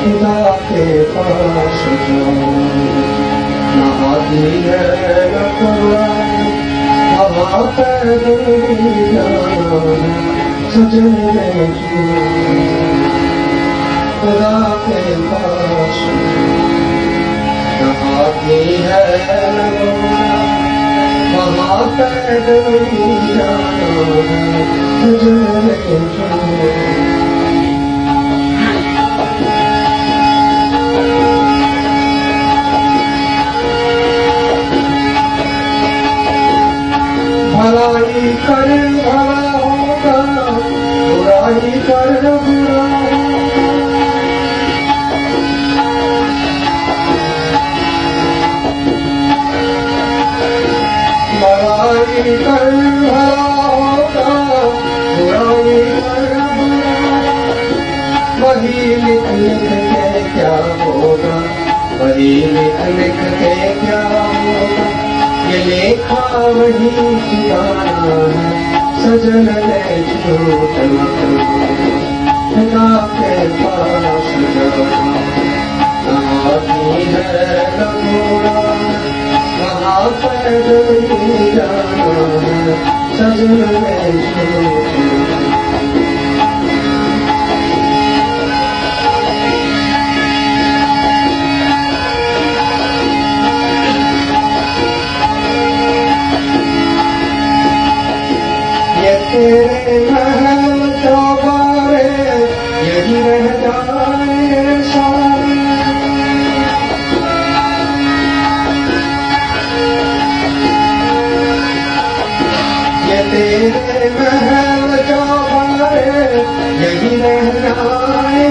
खुदा के पास जाऊं न आदमी है न कुरान वहाँ पैदल जाना सजन खुदा के पास न आदमी है न कुरान वहाँ पैदल जाना सजन भलाई कर भला होगा बुराई कर बुरा भलाई कर भला होगा बुराई कर बुरा वही लिख लिख के क्या होगा वही लिख लिख के क्या होगा ये लेखा वही ठिकाना है सजन ले झूठ मत खुदा के पास जाना न आदमी है न घोड़ा वहाँ पैदल जाना है सजन ले झूठ तेरे महल चौबारे यही रह जाए सारे ये तेरे महल चौबारे यही रह जाए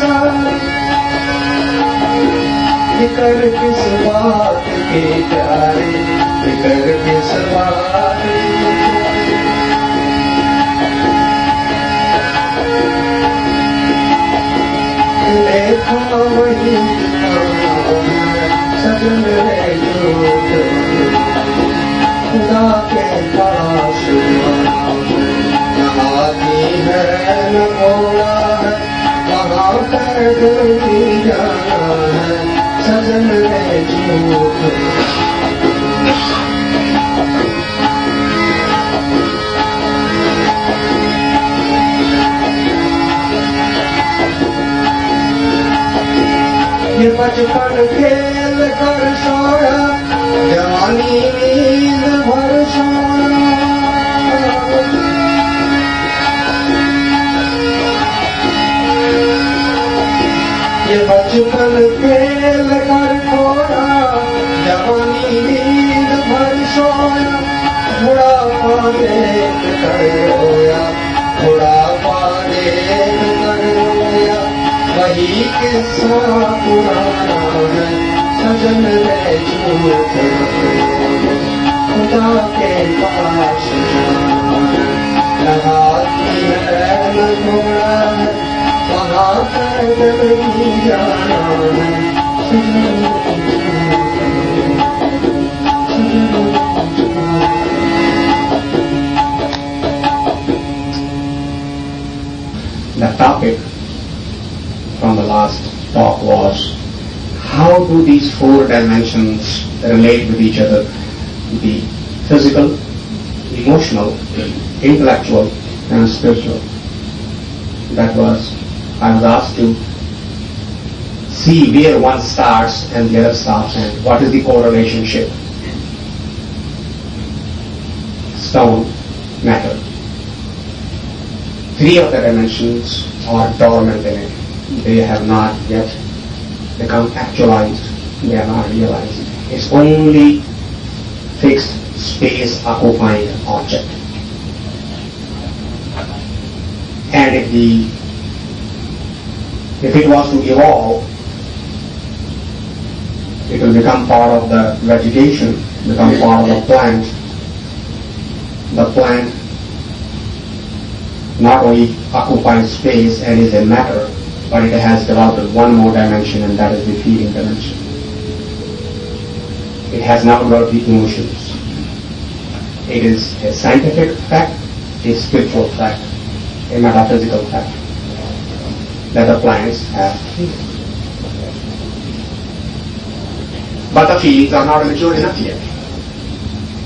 सारे फिकर किस बात के प्यारे फिकर किस बात देखा वही सजन है झूठ खुदा के पास न आदमी है न घोड़ा है वहाँ पैदल जाना है सजन है झूठ ये बचपन खेल कर सोया जवानी नींद भर सोया ये बचपन खेल कर खोया जवानी नींद भर सोया बुढ़ापा देख कर रोया बुढ़ापा देख कर रोया वही किस्सा पुराना है सजन ले झूठ खुदा के पास जाना न हाथी है न घोड़ा है वहाँ पैदल ही जाना है The topic from the last talk was how do these four dimensions relate with each other, the physical, emotional, intellectual and spiritual. That was, I was asked to see where one starts and the other stops and what is the correlationship. Stone, matter. Three of the dimensions are dormant in it. They have not yet become actualized. They are not realized. It's only fixed space occupying object. And if it was to evolve, it will become part of the vegetation, become part of the plant. The plant not only occupies space and is a matter, but it has developed one more dimension, and that is the feeling dimension. It has now developed the emotions. It is a scientific fact, a spiritual fact, a metaphysical fact that the plants have feelings. But the feelings are not mature enough yet.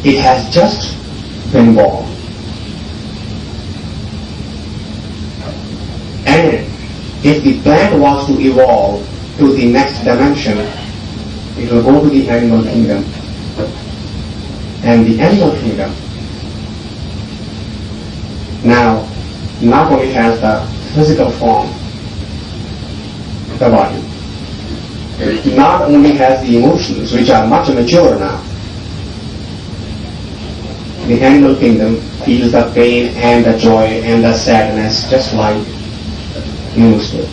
It has just been born. And if the plant was to evolve to the next dimension, it will go to the animal kingdom. And the animal kingdom now not only has the physical form, the body, it not only has the emotions which are much mature now. The animal kingdom feels the pain and the joy and the sadness just like humans do.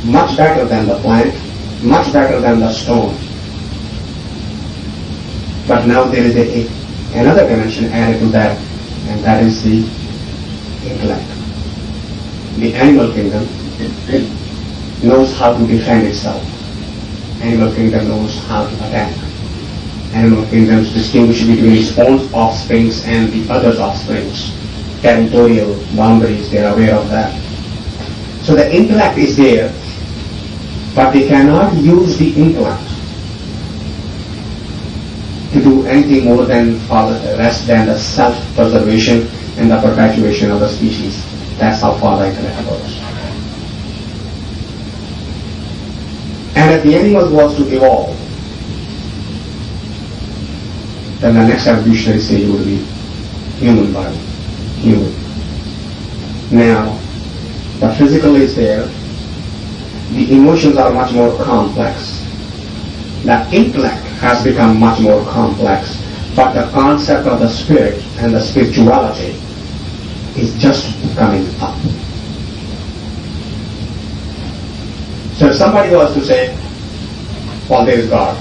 Much better than the plant, much better than the stone. But now there is another dimension added to that, and that is the intellect. The animal kingdom knows how to defend itself. Animal kingdom knows how to attack. Animal kingdoms distinguish between its own offsprings and the other's offsprings. Territorial boundaries, they are aware of that. So the intellect is there, but they cannot use the intellect to do anything more than less than the self-preservation and the perpetuation of the species. That's how far the intellect goes. And if the animal was to evolve, then the next evolutionary stage would be human body, human. Now, the physical is there, the emotions are much more complex. The intellect has become much more complex, but the concept of the spirit and the spirituality is just coming up. So if somebody was to say, well, there is God,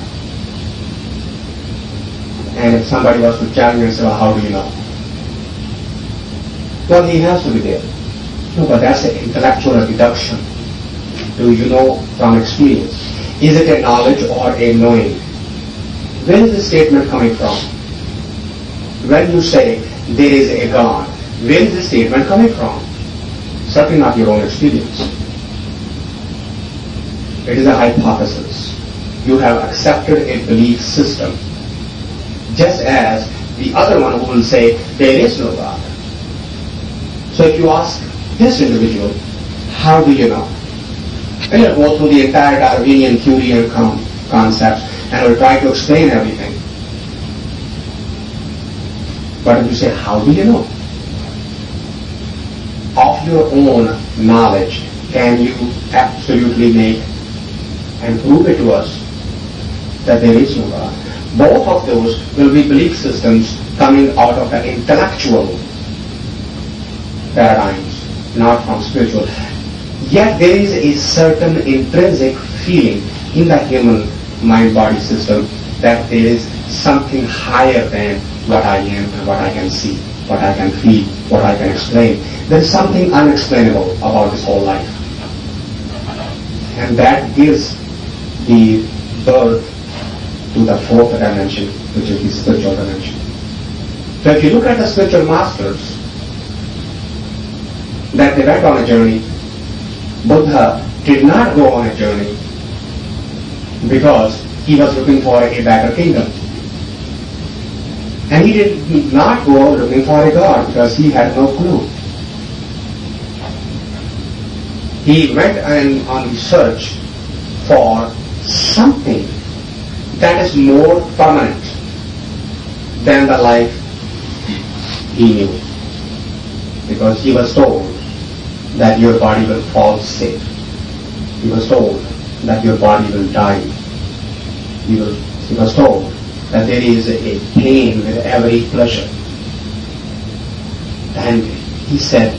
and if somebody was to challenge and say, well, how do you know? Well, he has to be there. No, but that's an intellectual deduction. Do you know from experience? Is it a knowledge or a knowing? Where is this statement coming from? When you say there is a God, where is this statement coming from? Certainly not your own experience. It is a hypothesis. You have accepted a belief system. Just as the other one who will say there is no God. So if you ask this individual, how do you know? And he'll go through the entire Darwinian theory and concepts and will try to explain everything. But if you say, how do you know? Of your own knowledge, can you absolutely make and prove it to us that there is no God? Both of those will be belief systems coming out of an intellectual paradigms, not from spiritual. Yet there is a certain intrinsic feeling in the human mind-body system that there is something higher than what I am and what I can see, what I can feel, what I can explain. There is something unexplainable about this whole life. And that gives the birth to the fourth dimension, which is the spiritual dimension. So if you look at the spiritual masters, that they went on a journey, Buddha did not go on a journey because he was looking for a better kingdom. And he did not go looking for a God because he had no clue. He went on the search for something that is more permanent than the life he knew. Because he was told that your body will fall sick. He was told that your body will die. He was told that there is a pain with every pleasure. And he said,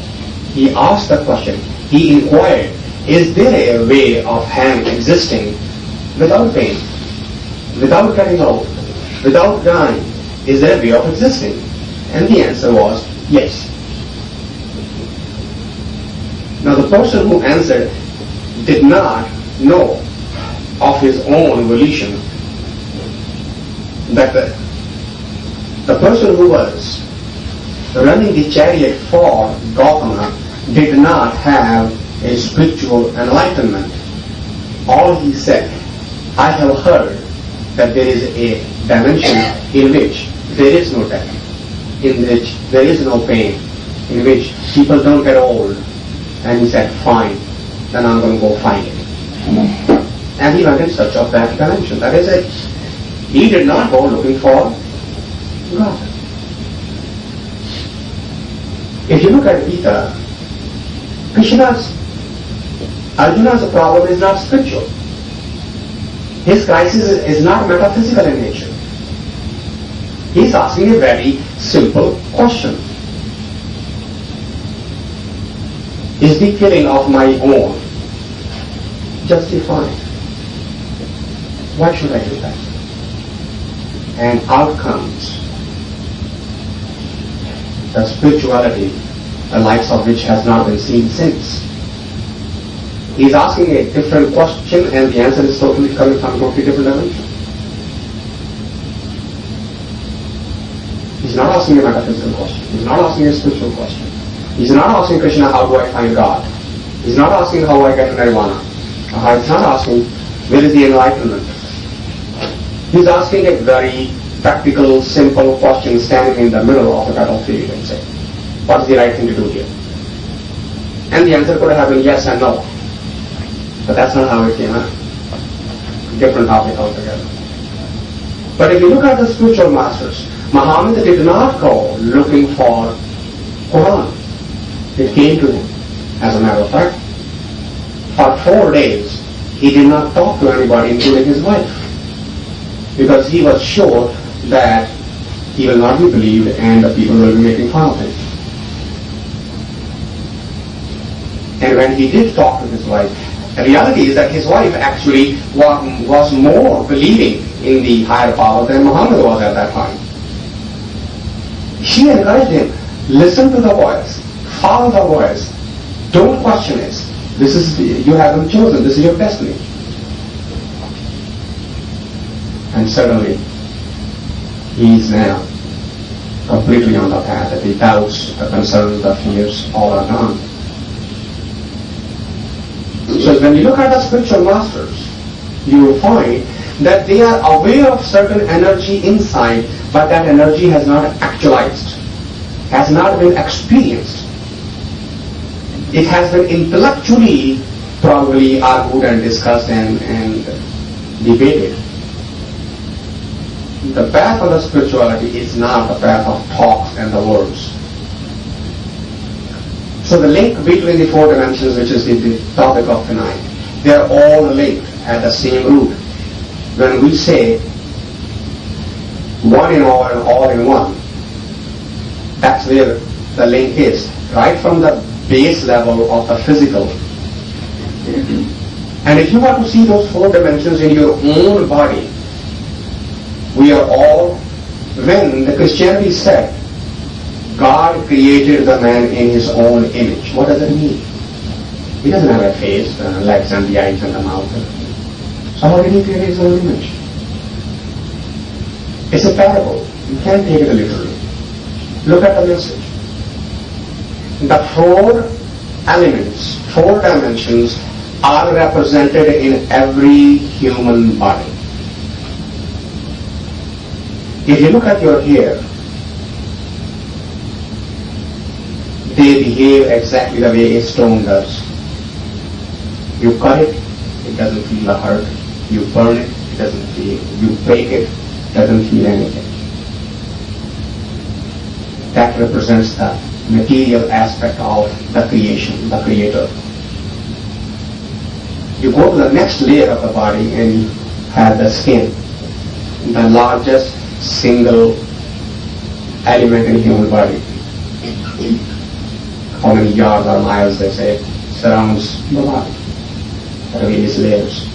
he asked the question, he inquired, is there a way of having existing without pain, without getting old, without dying? Is there a way of existing? And the answer was yes. Now the person who answered did not know of his own volition that The person who was running the chariot for Gautama did not have a spiritual enlightenment. All he said, I have heard that there is a dimension in which there is no death, in which there is no pain, in which people don't get old. And he said, fine, then I'm going to go find it. And he went in search of that dimension. That is it. He did not go looking for God. If you look at Gita, Arjuna's problem is not spiritual. His crisis is not metaphysical in nature. He is asking a very simple question. Is the killing of my own justified? Why should I do that? And out comes the spirituality, the likes of which has not been seen since. He is asking a different question and the answer is totally coming from a totally different dimension. He's not asking a metaphysical question. He's not asking a spiritual question. He's not asking Krishna, how do I find God? He's not asking how I get nirvana. He's not asking where is the enlightenment. He's asking a very practical, simple question standing in the middle of the battlefield and say, what's the right thing to do here? And the answer could have been yes and no. But that's not how it came out. Different topic altogether. But if you look at the spiritual masters, Muhammad did not go looking for Quran. It came to him. As a matter of fact, for 4 days, he did not talk to anybody, including his wife, because he was sure that he will not be believed and the people will be making fun of him. And when he did talk to his wife, the reality is that his wife actually was more believing in the higher power than Muhammad was at that time. She encouraged him, listen to the voice, follow the voice, don't question it. This is, you have been chosen, this is your destiny. And suddenly, he is now completely on the path. The doubts, the concerns, the fears, all are gone. So when you look at the spiritual masters, you will find that they are aware of certain energy inside, but that energy has not actualized, has not been experienced. It has been intellectually probably argued and discussed and debated. The path of the spirituality is not the path of talks and the words. So the link between the 4 dimensions, which is the topic of tonight, they are all linked at the same root. When we say one in all and all in one, that's where the link is, right from the base level of the physical. And if you want to see those 4 dimensions in your own body, we are all, when the Christianity said, God created the man in his own image. What does it mean? He doesn't have a face, the legs and the eyes and the mouth. So how did he create his own image? It's a parable. You can't take it literally. Look at the message. The 4 elements, 4 dimensions are represented in every human body. If you look at your hair, they behave exactly the way a stone does. You cut it, it doesn't feel the hurt. You burn it, it doesn't feel. You break it, it doesn't feel anything. That represents the material aspect of the creation, the creator. You go to the next layer of the body and you have the skin, the largest single element in the human body. How many yards or miles, they say, surrounds the body, the various layers.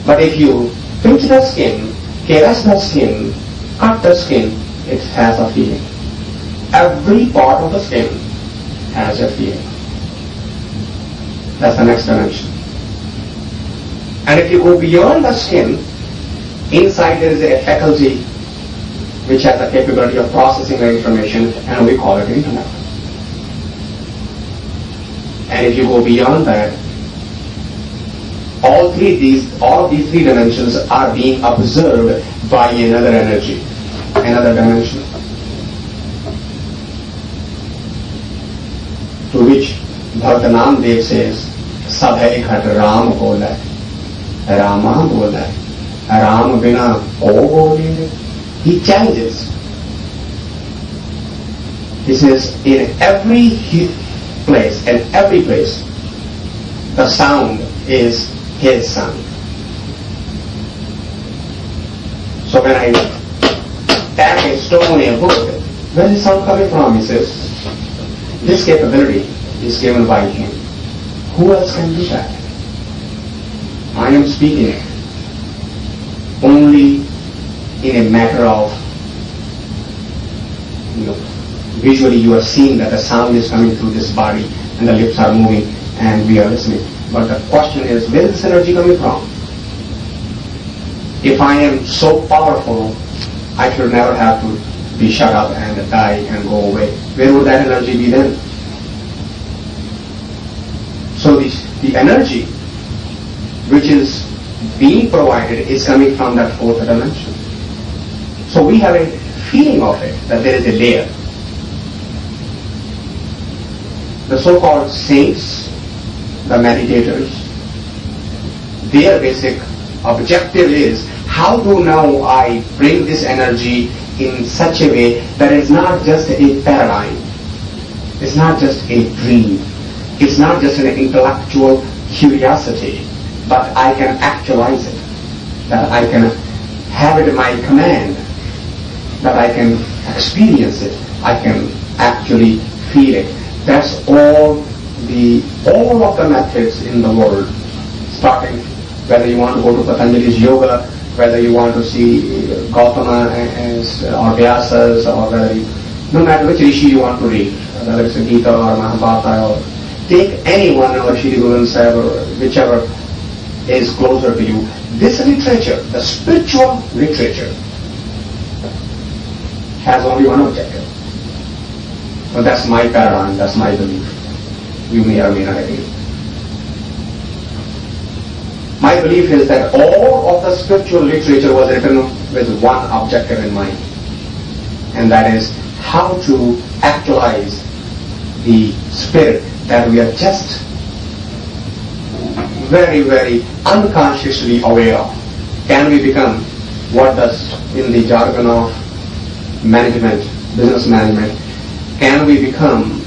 But if you pinch the skin, caress the skin, cut the skin, it has a feeling. Every part of the skin has a feeling. That's the next dimension. And if you go beyond the skin, inside there is a faculty which has the capability of processing the information, and we call it internet. And if you go beyond that, all of these three dimensions are being observed by another energy, another dimension, to which Bhaktanam Dev says, Sabhai Ghat Ram Bola, Rama Bola, Ram Bina Ko Bolenge. He challenges. He says, in every place, the sound is his sound. So when I tap a stone in a wood, where is the sound coming from? He says, this capability is given by him. Who else can do that? I am speaking only in a matter of, visually you are seeing that the sound is coming through this body and the lips are moving and we are listening. But the question is, where is this energy coming from? If I am so powerful, I should never have to be shut up and die and go away. Where would that energy be then? So the energy which is being provided is coming from that fourth dimension. So we have a feeling of it, that there is a layer. The so-called saints, the meditators, their basic objective is, how do now I bring this energy in such a way that it's not just a paradigm, it's not just a dream, it's not just an intellectual curiosity, but I can actualize it, that I can have it in my command, that I can experience it, I can actually feel it. That's all of the methods in the world, starting whether you want to go to Patanjali's yoga, whether you want to see Gautama or Vyasa's, or no matter which rishi you want to read, whether it's a Gita or Mahabharata, or take anyone or Shri Guru Sahib or whichever is closer to you. This literature, the spiritual literature, has only one objective. Well, that's my paradigm, that's my belief. You may or may not agree. My belief is that all of the spiritual literature was written with one objective in mind, and that is how to actualize the spirit that we are just very, very unconsciously aware of. Can we become what does, in the jargon of management, business management, can we become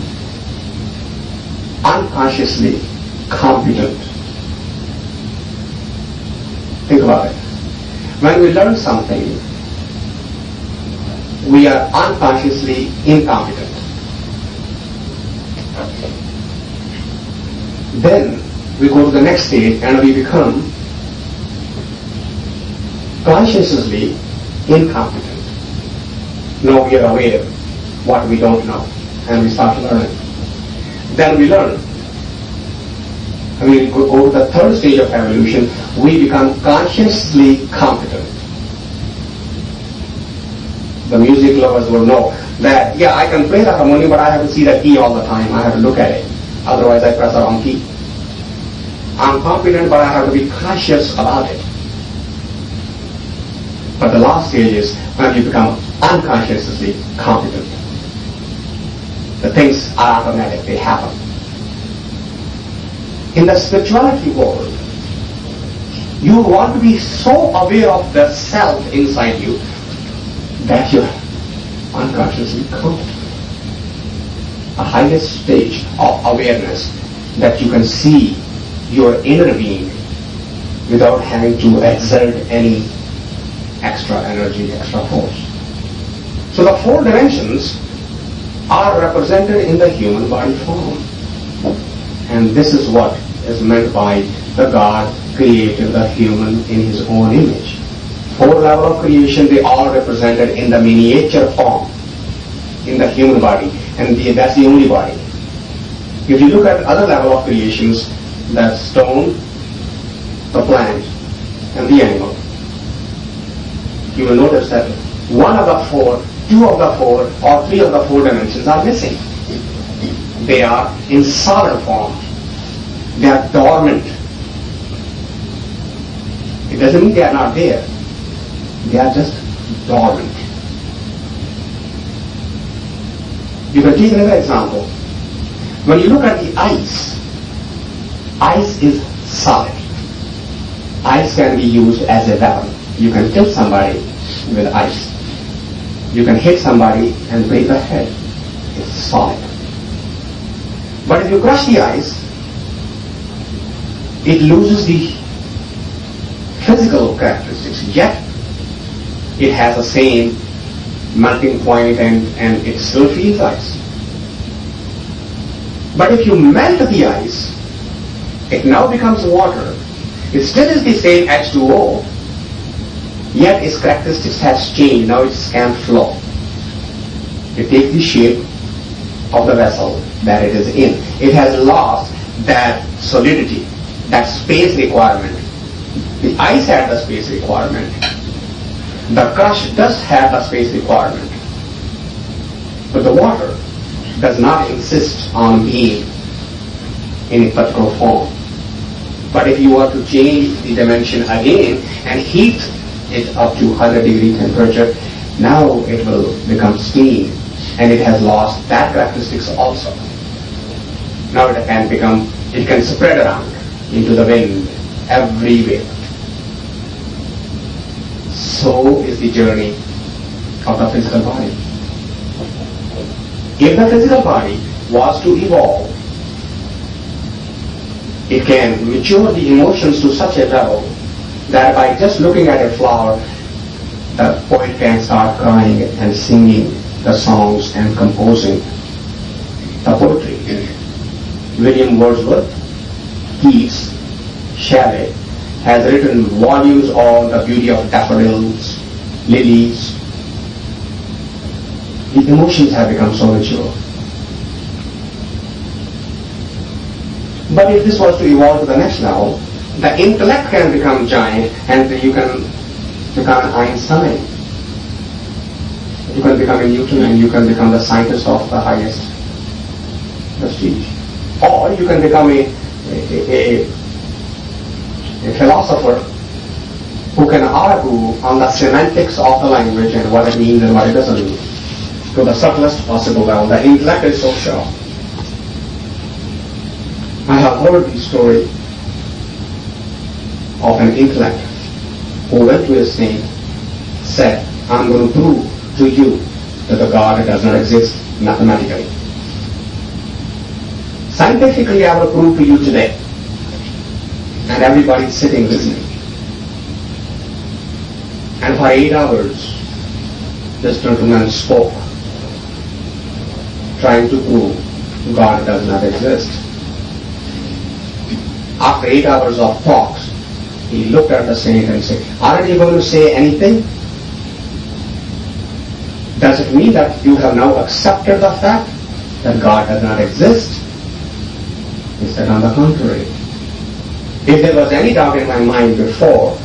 unconsciously competent? Think about it. When we learn something, we are unconsciously incompetent. Then we go to the next stage and we become consciously incompetent. Now we are aware what we don't know, and we start learning. Then we learn. We go to the third stage of evolution, we become consciously competent. The music lovers will know that, yeah, I can play the harmonium, but I have to see the key all the time. I have to look at it. Otherwise I press the wrong key. I'm competent, but I have to be conscious about it. But the last stage is when you become unconsciously competent. The things are automatic, they happen. In the spirituality world, you want to be so aware of the self inside you that you're unconsciously competent. A highest stage of awareness that you can see your inner being without having to exert any extra energy, extra force. So the four dimensions are represented in the human body form. And this is what is meant by the God created the human in his own image. Four levels of creation, they are represented in the miniature form in the human body, and that's the only body. If you look at other level of creations, the stone, the plant, and the animal, you will notice that one of the four, two of the four, or three of the four dimensions are missing. They are in solid form. They are dormant. It doesn't mean they are not there. They are just dormant. You can take another example. When you look at the ice is solid. Ice can be used as a weapon. You can kill somebody with ice. You can hit somebody and break the head. It's solid. But if you crush the ice, it loses the physical characteristics, yet it has the same melting point and it still feels ice. But if you melt the ice, it now becomes water. It still is the same H2O, yet its characteristics has changed. Now it can't flow. It takes the shape of the vessel that it is in. It has lost that solidity, that space requirement. The ice had the space requirement. The crush does have the space requirement. But the water does not insist on being in a particular form. But if you were to change the dimension again and heat it up to 100 degree temperature, now it will become steam, and it has lost that characteristics also. Now it can spread around into the wind everywhere. So is the journey of the physical body. If the physical body was to evolve, it can mature the emotions to such a level that by just looking at a flower, the poet can start crying and singing the songs and composing the poetry. William Wordsworth, Keats, Shelley has written volumes on the beauty of daffodils, lilies. The emotions have become so mature. But if this was to evolve to the next level, the intellect can become giant, and you can become Einstein. You can become a Newton, and you can become the scientist of the highest prestige. Or you can become a philosopher who can argue on the semantics of the language and what it means and what it doesn't mean to the subtlest possible level. The intellect is so sharp. I have heard the story of an intellect who went to a saint, said, I'm going to prove to you that the God does not exist mathematically. Scientifically, I will prove to you today. And everybody sitting listening. And for 8 hours, this gentleman spoke, trying to prove God does not exist. After 8 hours of talks, he looked at the saint and said, aren't you going to say anything? Does it mean that you have now accepted the fact that God does not exist? He said, on the contrary. If there was any doubt in my mind before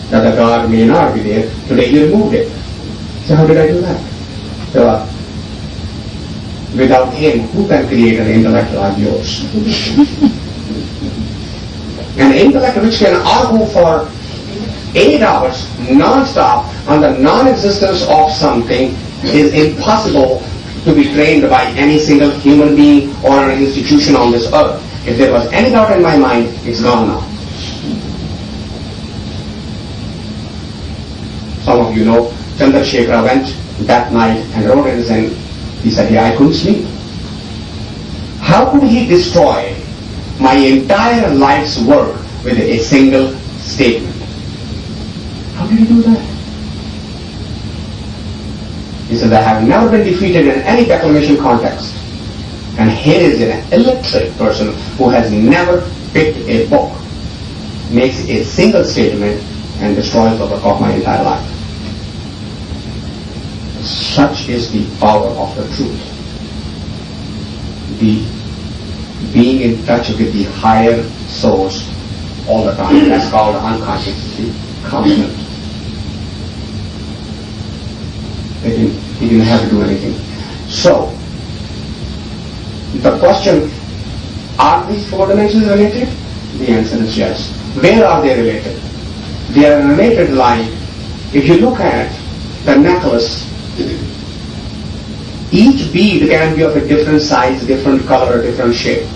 that the God may not be there, today you removed it. So how did I do that? So, without him, who can create an intellect like yours? An intellect which can argue for 8 hours non-stop on the non-existence of something is impossible to be trained by any single human being or an institution on this earth. If there was any doubt in my mind, it's gone now. Some of you know, Chandrasekhara went that night and wrote in his end, he said, I couldn't sleep. How could he destroy my entire life's work with a single statement? How did he do that? He said, I have never been defeated in any declamation context. And here is an illiterate person who has never picked a book, makes a single statement and destroys the work of my entire life. Such is the power of the truth. The being in touch with the higher source all the time. That's called unconsciously constant. He didn't have to do anything. So, the question, are these four dimensions related? The answer is yes. Where are they related? They are related like, if you look at the necklace, each bead can be of a different size, different color, different shape.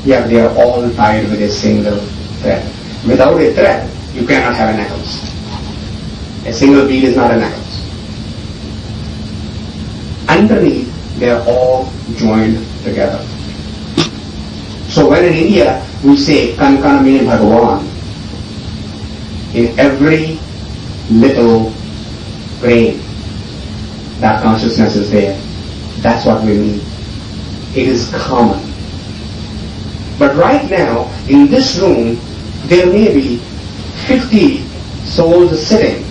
Yet they are all tied with a single thread. Without a thread, you cannot have a necklace. A single bead is not a necklace. Underneath, they are all joined together. So when in India we say Kan Kan Mein Bhagavan, in every little grain, that consciousness is there. That's what we mean. It is common. But right now, in this room, there may be 50 souls sitting,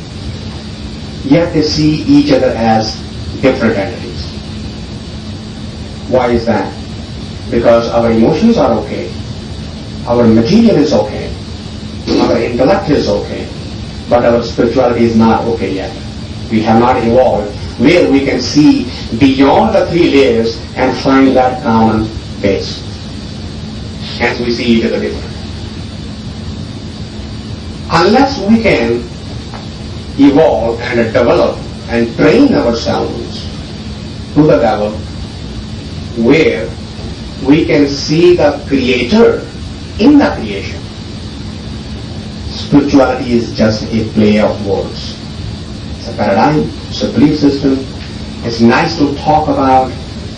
yet they see each other as different entities. Why is that? Because our emotions are okay, our material is okay, our intellect is okay, but our spirituality is not okay yet. We have not evolved where we can see beyond the three layers and find that common base. Hence we see each other different. Unless we can evolve and develop and train ourselves to the level where we can see the Creator in the creation, spirituality is just a play of words. It's a paradigm, it's a belief system. It's nice to talk about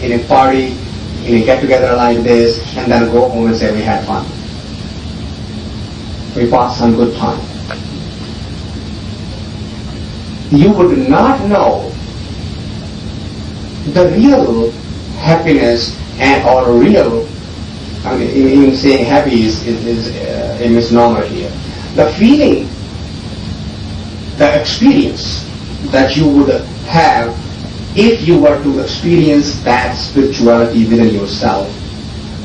in a party, in a get-together like this, and then go home and say we had fun. We passed some good time. You would not know the real happiness or real, I mean, even saying happy is a misnomer here. The feeling, the experience that you would have if you were to experience that spirituality within yourself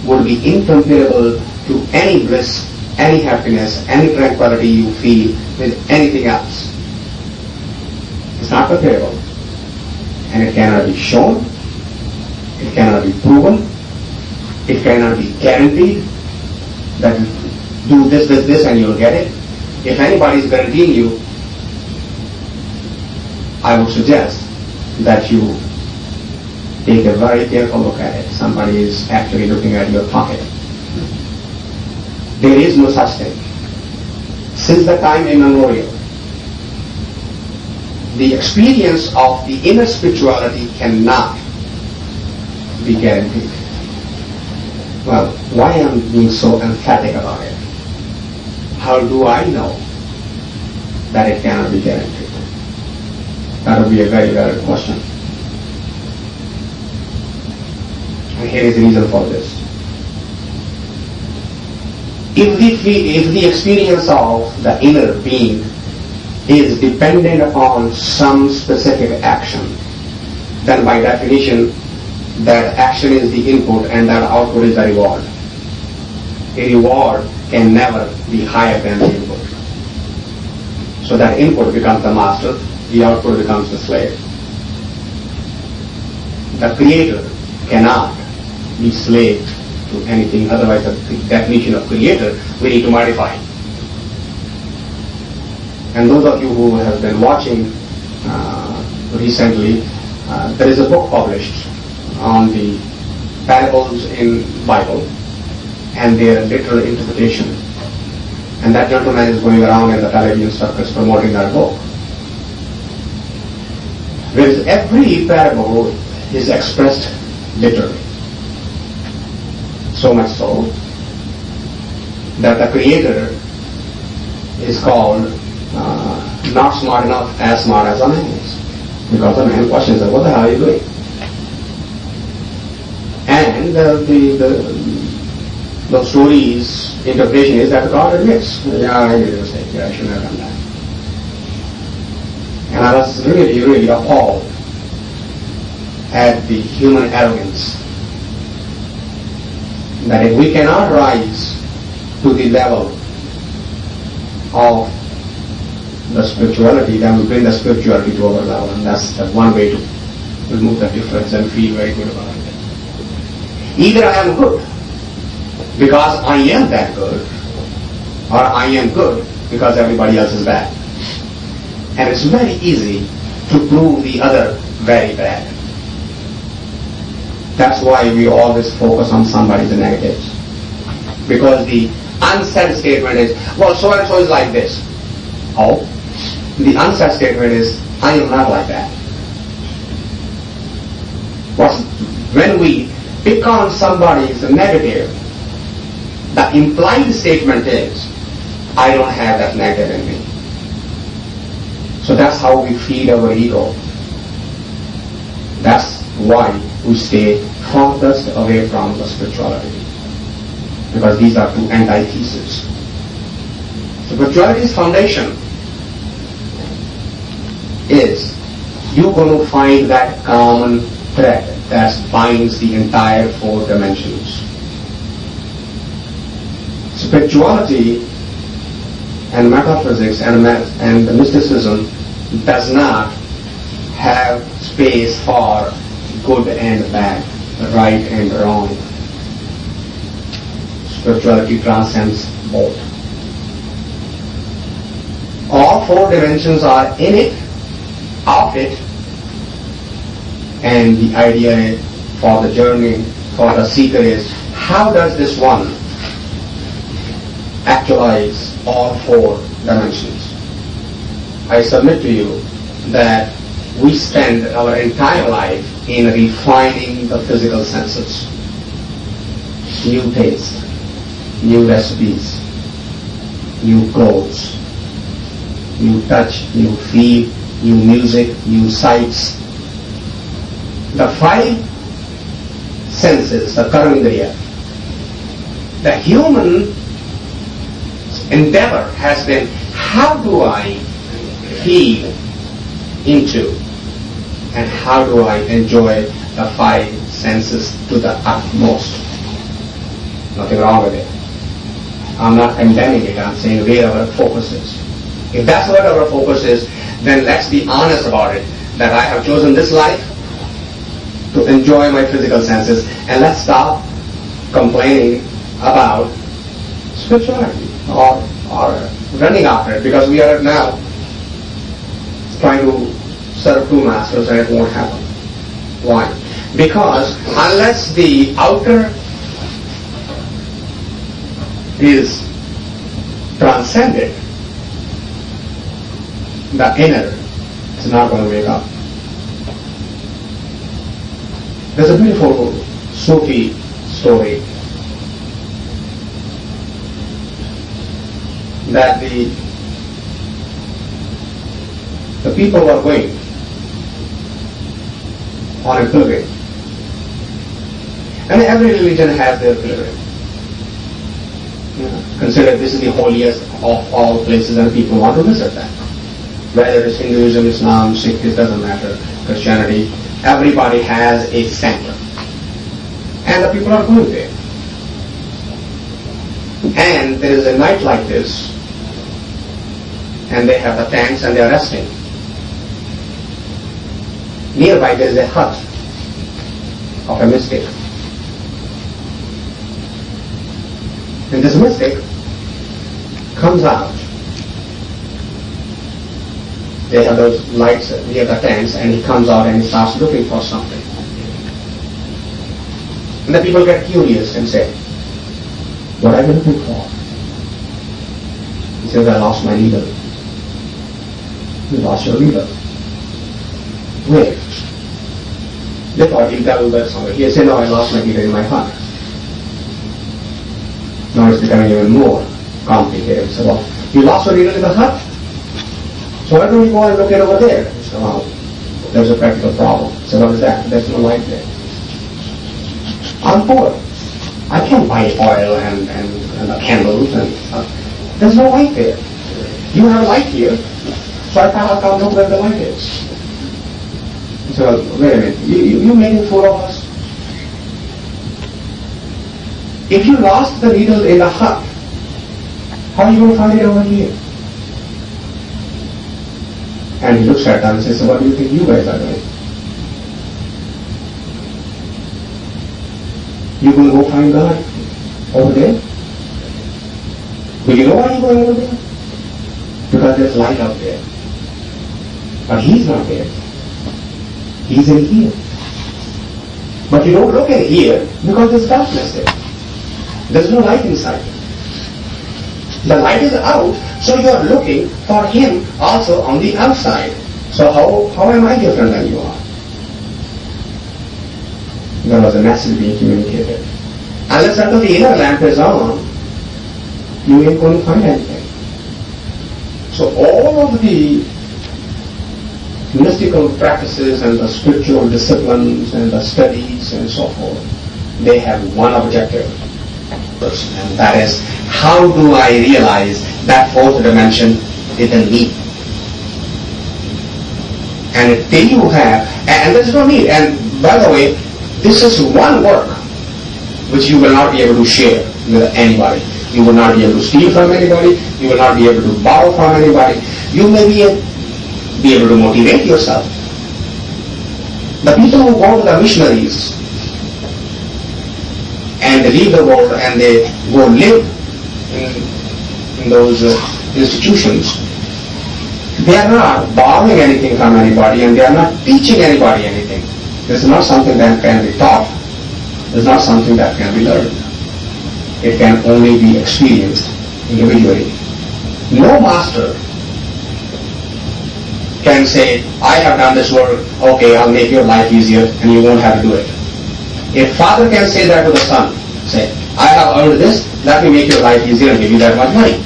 would be incomparable to any bliss, any happiness, any tranquility you feel with anything else. It's not comparable. And it cannot be shown, it cannot be proven, it cannot be guaranteed that you do this and you'll get it. If anybody is guaranteeing you, I would suggest that you take a very careful look at it. Somebody is actually looking at your pocket. There is no such thing. Since the time immemorial, the experience of the inner spirituality cannot be guaranteed. Well, why am I being so emphatic about it? How do I know that it cannot be guaranteed? That would be a very valid question. And here is the reason for this. If the experience of the inner being is dependent upon some specific action, then by definition, that action is the input and that output is the reward. A reward can never be higher than the input. So that input becomes the master, the output becomes the slave. The creator cannot be slave to anything, otherwise the definition of creator we need to modify. And those of you who have been watching recently, there is a book published on the parables in Bible and their literal interpretation. And that gentleman is going around in the television circus promoting that book. Whereas every parable is expressed literally. So much so that the creator is called not smart enough, as smart as a man is. Because the man questions him, what the hell are you doing? And the story's interpretation is that God admits, yeah, I made a mistake, yeah, I shouldn't have done that. And I was really, really appalled at the human arrogance that if we cannot rise to the level of the spirituality, then we bring the spirituality to our level, and that's the one way to remove the difference and feel very good about it. Either I am good because I am that good, or I am good because everybody else is bad. And it's very easy to prove the other very bad. That's why we always focus on somebody's negatives. Because the unsaid statement is, well, so and so is like this. Oh, the unsaid statement is, I am not like that. When we pick on somebody's negative, the implied statement is, I don't have that negative in me. So that's how we feed our ego. That's why we stay furthest away from the spirituality. Because these are two antitheses. Spirituality's foundation is you're going to find that common thread that binds the entire four dimensions. Spirituality and metaphysics and mysticism does not have space for good and bad, right and wrong. Spirituality transcends both. All four dimensions are in it, of it, and the idea for the journey, for the seeker is, how does this one actualize all four dimensions? I submit to you that we spend our entire life in refining the physical senses. New taste, new recipes, new clothes, new touch, new feel, new music, new sights. The five senses, the karmendriya, the human endeavor has been, how do I feel into and how do I enjoy the five senses to the utmost? Nothing wrong with it. I'm not condemning it, I'm saying where our focus is. If that's what our focus is, then let's be honest about it, that I have chosen this life to enjoy my physical senses, and let's stop complaining about spirituality or running after it, because we are now trying to serve two masters and it won't happen. Why? Because unless the outer is transcended, the inner is not going to wake up. There's a beautiful Sufi story that the people were going on a pilgrimage. And every religion has their pilgrimage. Consider this is the holiest of all places and people want to visit that. Whether it's Hinduism, Islam, Sikh, it doesn't matter, Christianity, everybody has a center. And the people are going there. And there is a night like this, and they have the tents and they are resting. Nearby there is a hut of a mystic. And this mystic comes out. They have those lights near the tents, and he comes out and he starts looking for something. And the people get curious and say, what are you looking for? He says, I lost my needle. You lost your needle. Where? They thought he'll tell that somewhere. He said, no, I lost my needle in my hut. Now it's becoming even more complicated. So, well, you lost your needle in the hut? So why don't you go and look at over there? So, well, there's a practical problem. So what is that? There's no light there. I'm poor. I can't buy oil and candles and stuff. There's no light there. You have a light here, so I thought I'll come look where the light is. So wait a minute, you made a fool of us. If you lost the needle in the hut, how are you going to find it over here? And he looks at them and says, what do you think you guys are doing? You going to go find God over there? Do you know why you're going over there? Because there's light out there. But he's not there. He's in here. But you don't look in here because there's darkness there. There's no light inside. The light is out, so you are looking for him also on the outside. So how am I different than you are? There was a message being communicated. Unless until the inner lamp is on, you ain't going to find anything. So all of the mystical practices and the spiritual disciplines and the studies and so forth, they have one objective. And that is, how do I realize that fourth dimension is in me? And until you have, and there's no need, and by the way, this is one work which you will not be able to share with anybody. You will not be able to steal from anybody. You will not be able to borrow from anybody. You may be able to motivate yourself. The people who go to the missionaries and they leave the world and they go live in those institutions, they are not borrowing anything from anybody and they are not teaching anybody anything. This is not something that can be taught. This is not something that can be learned. It can only be experienced individually. No master can say, I have done this work, okay, I'll make your life easier and you won't have to do it. If father can say that to the son, say, I have earned this, let me make your life easier and give you that much money.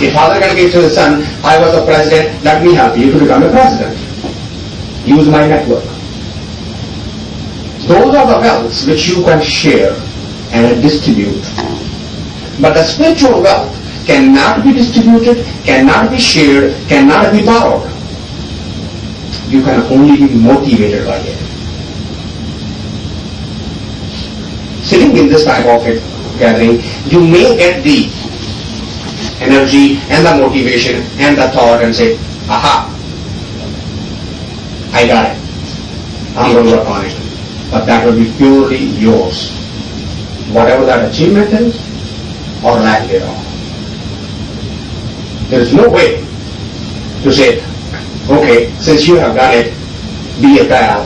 If father can give to the son, I was a president, let me help you to become a president. Use my network. Those are the wealths which you can share and distribute. But the spiritual wealth cannot be distributed, cannot be shared, cannot be borrowed. You can only be motivated by it. Sitting in this type of gathering, you may get the energy and the motivation and the thought and say, aha, I got it. I'm going to work on it. But that will be purely yours. Whatever that achievement is, or lack thereof. There is no way to say, okay, since you have done it, be a pal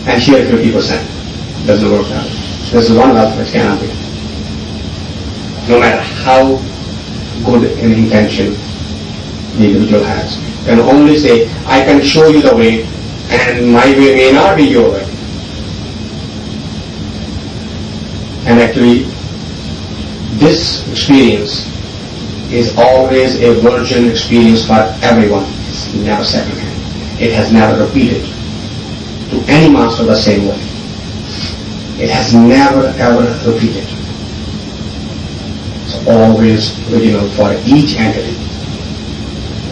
and share 50%. Doesn't work out. This is one wealth which cannot be. No matter how good an intention the individual has. Can only say, I can show you the way and my way may not be your way. And actually, this experience is always a virgin experience for everyone. It's never second-hand. It has never repeated to any master the same way. It has never ever repeated. It's always original for each entity,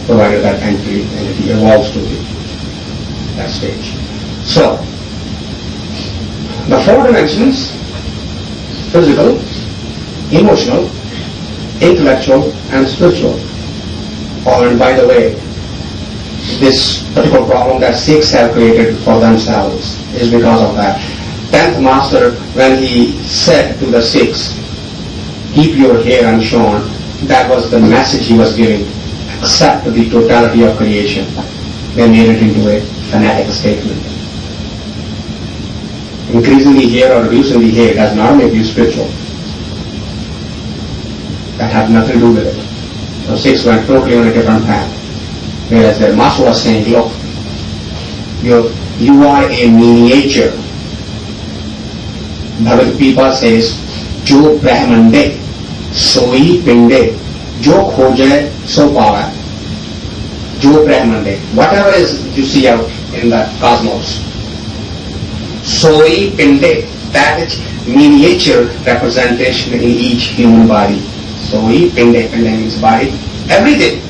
provided that entity evolves to that stage. So, the four dimensions: physical, emotional, intellectual, and spiritual. Oh, and by the way, this particular problem that Sikhs have created for themselves is because of that. 10th Master, when he said to the Sikhs, keep your hair unshorn, that was the message he was giving. Accept the totality of creation. They made it into a fanatic statement. Increasing the hair or reducing the hair does not make you spiritual. That had nothing to do with it. So Sikhs went totally on a different path. Whereas their master was saying, look, you are a miniature. Bhagavad Gita says, Jo Brahmande, Soi Pinde, Jo Khoje, So Pava. Jo Brahmande. Whatever is you see out in the cosmos. Soi Pinde, that is miniature representation in each human body. Soi Pinde, Pinde means body. Everything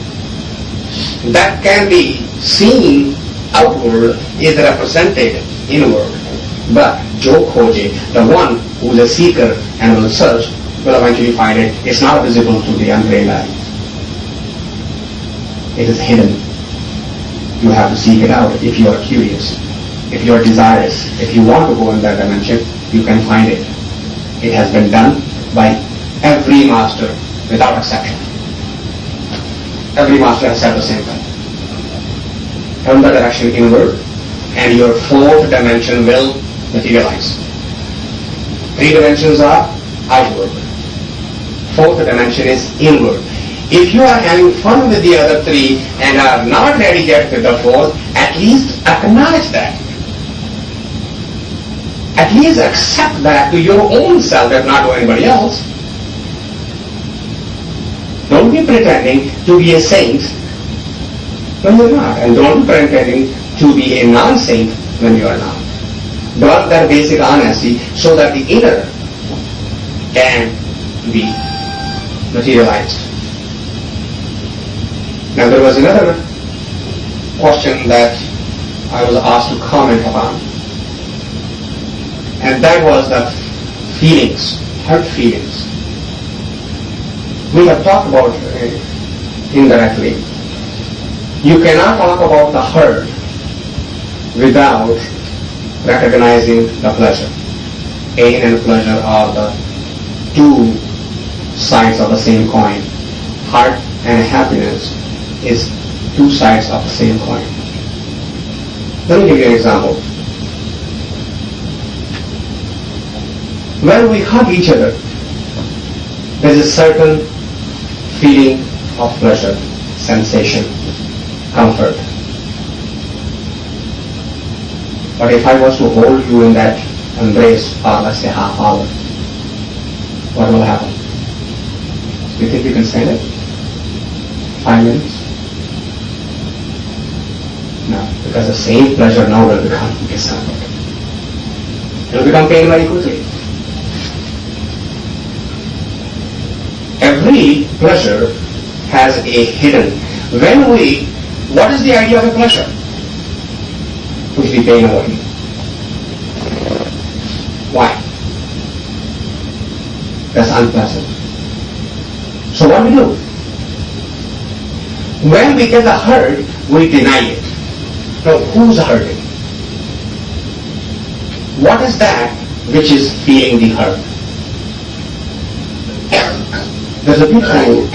that can be seen outward is represented inward. But Jo Khoje, the one who is a seeker and will search, will eventually find it. It's not visible to the untrained eye. It is hidden You have to seek it out if you are curious, if you are desirous, if you want to go in that dimension, you can find it. It has been done by every master without exception. Every master has said the same thing. Turn the direction inward and your fourth dimension will materialize. Three dimensions are outward. Fourth dimension is inward. If you are having fun with the other three and are not ready yet with the fourth, at least acknowledge that. At least accept that to your own self, if not to anybody else. Don't be pretending to be a saint when you're not. And don't be pretending to be a non-saint when you are not. Develop that basic honesty so that the inner can be materialized. Now there was another question that I was asked to comment upon, and that was the feelings, hurt feelings. We have talked about indirectly. You cannot talk about the hurt without recognizing the pleasure. Pain and pleasure are the two sides of the same coin. Hurt and happiness is two sides of the same coin. Let me give you an example. When we hug each other, there is a certain feeling of pleasure, sensation, comfort. But if I was to hold you in that embrace for, let's say, half hour, what will happen? Do you think you can stand it? 5 minutes? No, because the same pleasure now will become discomfort. It will become pain very quickly. Every pleasure has a hidden. What is the idea of a pleasure? Push the pain away. Why? That's unpleasant. So what do we do? When we get the hurt, we deny it. Now, who's hurting? What is that which is feeling the hurt? There's a beautiful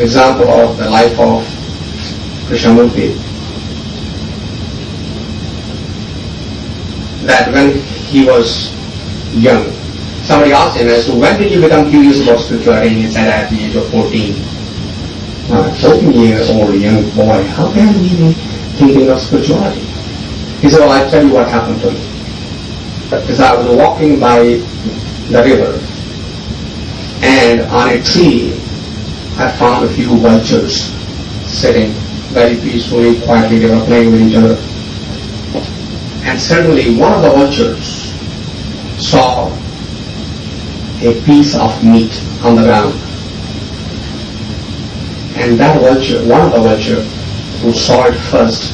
example of the life of Krishnamurti, that when he was young, somebody asked him as to when did you become curious about spirituality, and he said at the age of 14. 14-year-old young boy, how can he be thinking of spirituality? He said, well, I'll tell you what happened to me. Because I was walking by the river, and on a tree I found a few vultures sitting very peacefully, quietly. They were playing with each other. And suddenly one of the vultures saw a piece of meat on the ground. And that vulture, one of the vultures who saw it first,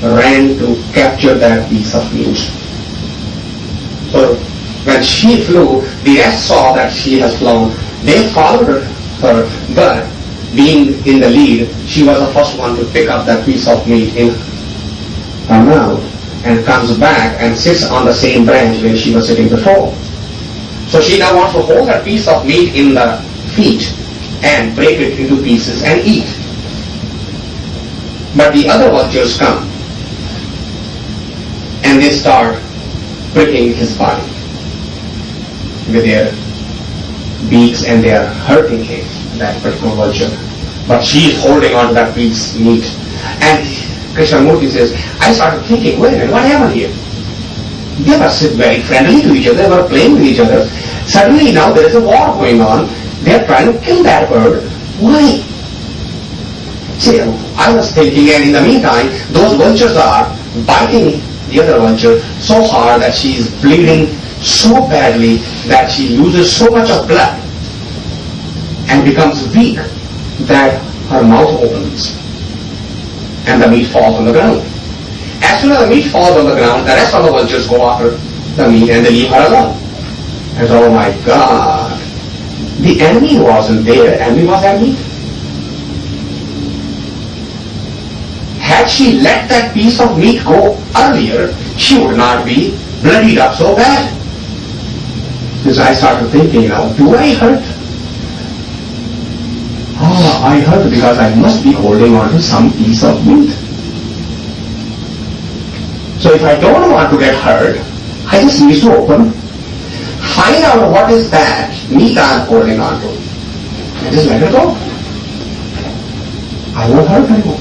ran to capture that piece of meat. So when she flew, the rest saw that she has flown. They followed her, but being in the lead, she was the first one to pick up that piece of meat in her mouth and comes back and sits on the same branch where she was sitting before. So she now wants to hold that piece of meat in the feet and break it into pieces and eat. But the other vultures come and they start pricking his body with their beaks, and they are hurting him, that particular vulture. But she is holding on to that piece of meat. And Krishnamurti says, I started thinking, wait a minute, what happened here? They were very friendly to each other, they were playing with each other. Suddenly now there is a war going on. They are trying to kill that bird. Why? See, I was thinking, and in the meantime, those vultures are biting the other vulture so hard that she is bleeding so badly that she loses so much of blood and becomes weak that her mouth opens and the meat falls on the ground. As soon as the meat falls on the ground, the rest of the vultures go after the meat and they leave her alone. And so, oh my God, the enemy wasn't there, the enemy was that meat. had she let that piece of meat go earlier, she would not be bloodied up so bad. Because I started thinking, do I hurt? I hurt because I must be holding on to some piece of meat. So if I don't want to get hurt, I just need to open, find out what is that meat I'm holding on to, and just let it go. I won't hurt anymore.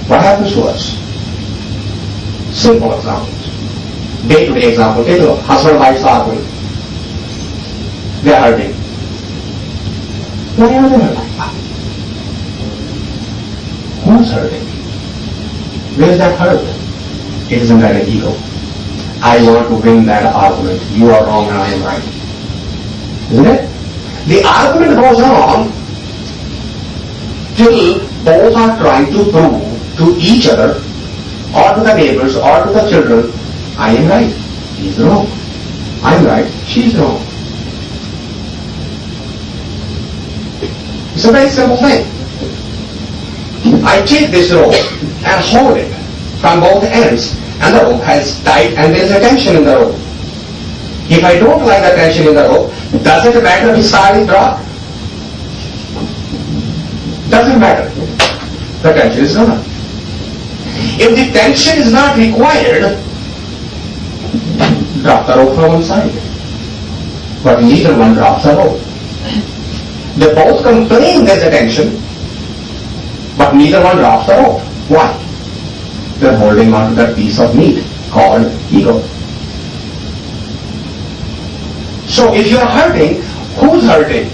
What happens to us? Simple examples. Day-to-day example. Take a look. Husband and wife are arguing. They are hurting. Why are they hurting? Who's hurting? Where is that hurt? It isn't that an ego. I want to win that argument. You are wrong and I am right. Isn't it? The argument goes on till both are trying to prove to each other or to the neighbors or to the children, I am right, he's wrong. I am right, she's wrong. It's a very simple thing. I take this rope and hold it from both ends, and the rope has tight and there is a tension in the rope. If I don't like the tension in the rope, does it matter which side is dropped? Doesn't matter. The tension is gone. If the tension is not required, drop the rope from one side. But neither one drops the rope. They both complain there's a tension, but neither one drops the rope. Why? They're holding on to that piece of meat called ego. So if you're hurting, who's hurting?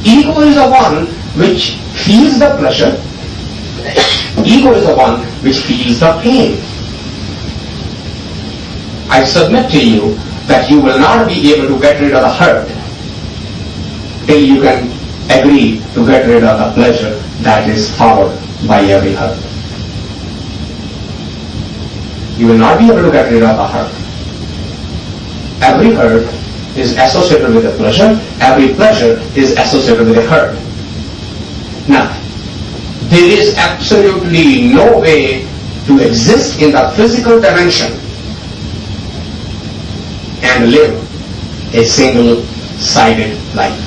Ego is the one which feels the pleasure. Ego is the one which feels the pain. I submit to you that you will not be able to get rid of the hurt till you can agree to get rid of the pleasure that is followed by every hurt. You will not be able to get rid of the hurt. Every hurt is associated with a pleasure. Every pleasure is associated with a hurt. Now, there is absolutely no way to exist in the physical dimension and live a single-sided life.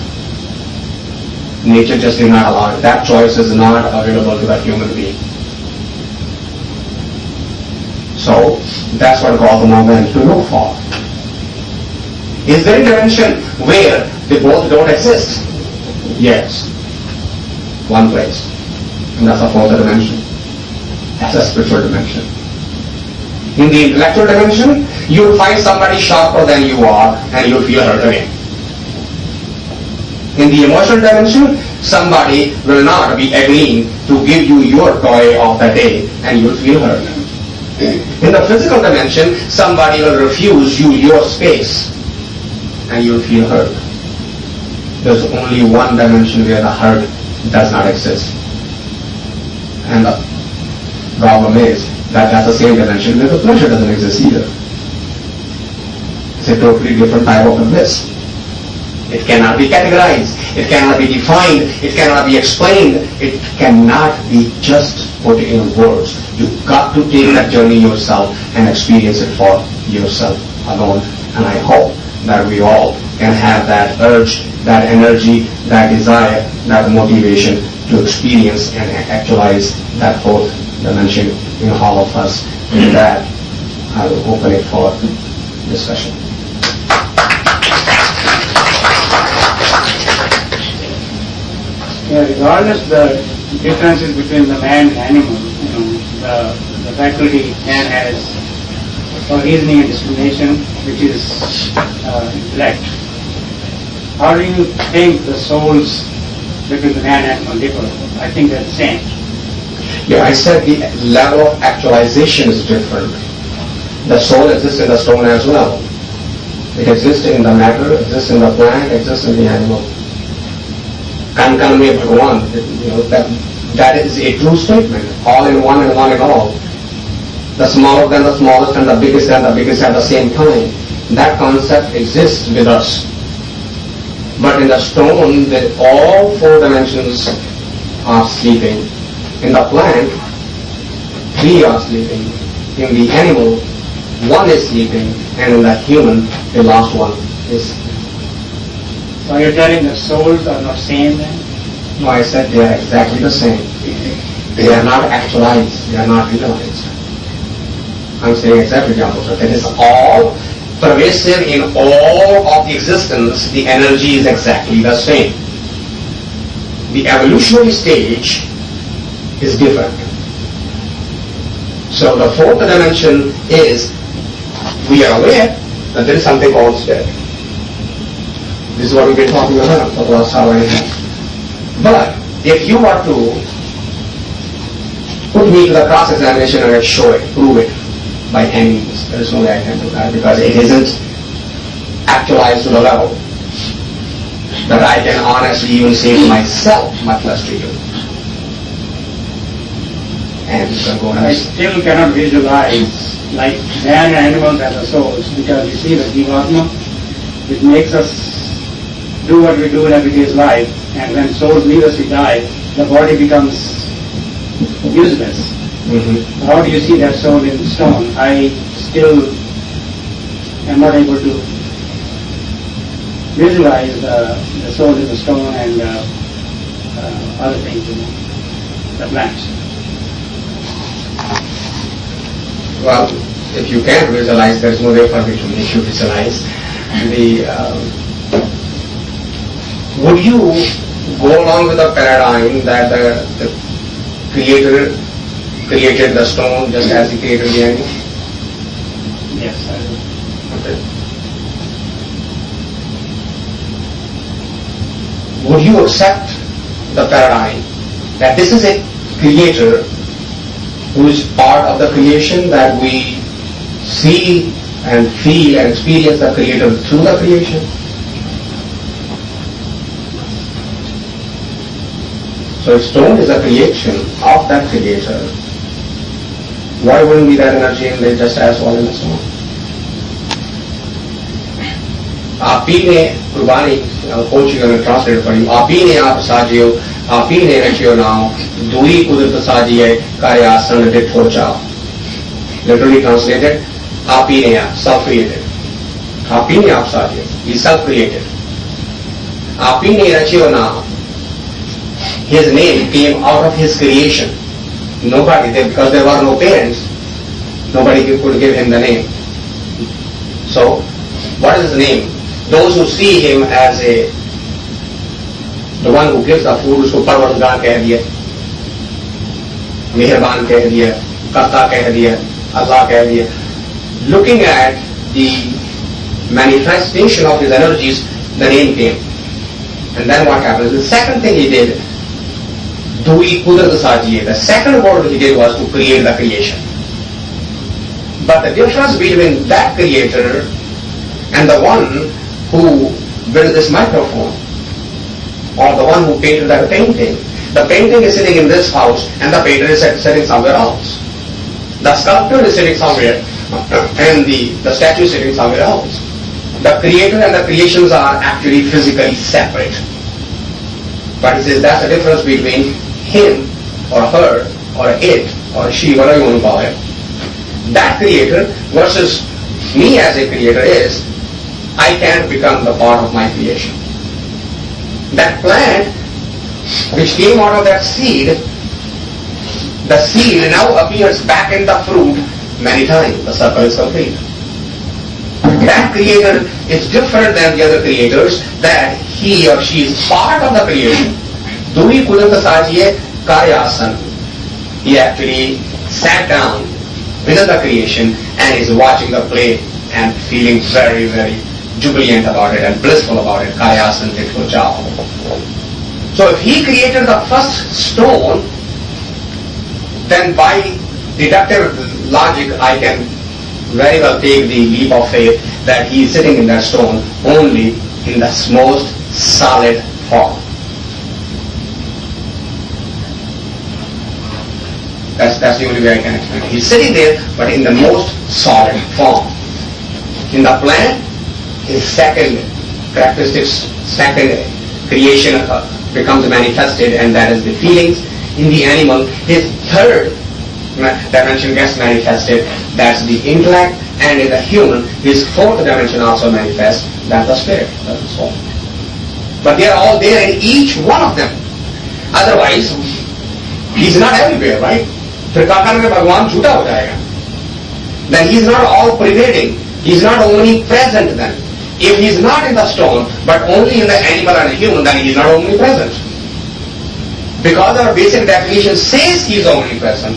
Nature just did not allow it. That choice is not available to the human being. So, that's what Gautama went to look for. Is there a dimension where they both don't exist? Yes. One place. And that's the fourth dimension. That's a spiritual dimension. In the intellectual dimension, you'll find somebody sharper than you are and you'll feel hurt again. In the emotional dimension, somebody will not be agreeing to give you your toy of the day and you'll feel hurt. In the physical dimension, somebody will refuse you your space and you'll feel hurt. There's only one dimension where the hurt does not exist. And the problem is that that's the same dimension where the pleasure doesn't exist either. It's a totally different type of bliss. It cannot be categorized. It cannot be defined. It cannot be explained. It cannot be just put in words. You've got to take that journey yourself and experience it for yourself alone. And I hope that we all can have that urge, that energy, that desire, that motivation to experience and actualize that fourth dimension in all of us. With that, I will open it for discussion. Yeah, regardless of the differences between the man and animal, the faculty man has for reasoning and discrimination, which is intellect. How do you think the souls between the man and animal differ? I think they're the same. Yeah, I said the level of actualization is different. The soul exists in the stone as well. It exists in the matter, exists in the plant, exists in the animal. And Kaname Bhagavan, that is a true statement. All in one and one in all. The smaller than the smallest and the biggest than the biggest at the same time. That concept exists with us. But in the stone, that all four dimensions are sleeping. In the plant, 3 are sleeping. In the animal, 1 is sleeping. And in the human, the last one is sleeping. So you're telling the souls are not same then? No, I said they are exactly the same. They are not actualized. They are not realized. I'm saying exactly the opposite. It is all pervasive in all of the existence. The energy is exactly the same. The evolutionary stage is different. So the 4th dimension is, we are aware that there is something called spirit. This is what we've been talking about for the last hour and a half. But if you were to put me to the cross-examination and show it, prove it by any means, there is no way I can do that, because it isn't actualized to the level that I can honestly even say to myself, much less to you. And you can go I and still cannot visualize like man and animals as the souls, because you see the Jivatma, it makes us do what we do in everyday's life, and when souls leave us, we die, the body becomes useless. Mm-hmm. How do you see that soul in stone? I still am not able to visualize the soul in the stone and other things, the plants. Well, if you can't visualize, there is no way for me to make you visualize. Would you go along with the paradigm that the Creator created the stone just as He created the animal? Yes, I do. Okay. Would you accept the paradigm that this is a Creator who is part of the creation, that we see and feel and experience the Creator through the creation? So stone is a creation of that Creator. Why wouldn't be that energy in there just as well in the stone? Api ne kurbani, Portugal and translated for you. Api ne aap sajiyo, api ne rachiyo nao, duri kudrat sajiye, karyasan ditho chao. Literally translated, api ne aap, self-created. Api ne aap sajiyo, he self-created. Api ne rachiyo nao, his name came out of his creation. Nobody, because there were no parents, nobody could give him the name. So, what is his name? Those who see him as the one who gives the food, usko Parvardigar keh diya, Meherban keh diya, Karta keh diya, Allah keh diya. Looking at the manifestation of his energies, the name came. And then what happens? The second thing he did, Dui Kudrat Sajiye, the second word he did was to create the creation. But the difference between that Creator and the one who built this microphone, or the one who painted that painting, the painting is sitting in this house and the painter is sitting somewhere else. The sculptor is sitting somewhere and the statue is sitting somewhere else. The Creator and the creations are actually physically separate. But he says that's the difference between him or her or it or she, whatever you want to call it. That Creator versus me as a creator is, I can't become the part of my creation. That plant which came out of that seed, the seed now appears back in the fruit many times. The circle is complete. That Creator is different than the other creators, that he or she is part of the creation. Dui Kudanta Sajiye Karyasan. He actually sat down within the creation and is watching the play and feeling very, very jubilant about it and blissful about it. Karyasan Tikho Chao. So if he created the first stone, then by deductive logic I can very well take the leap of faith that he is sitting in that stone only in the most solid form. That's the only way I can explain it. He's sitting there, but in the most solid form. In the plant, his second characteristics, second creation becomes manifested, and that is the feelings. In the animal, his third dimension gets manifested, that's the intellect, and in the human, his fourth dimension also manifests, that's the spirit, that's the soul. But they are all there in each one of them. Otherwise, he's not everywhere, right? फिर काकन में भगवान झूठा हो जाएगा. Then he's not all pervading. He's not omnipresent then. If he's not in the stone, but only in the animal and the human, then he's not omnipresent. Because our basic definition says he's omnipresent,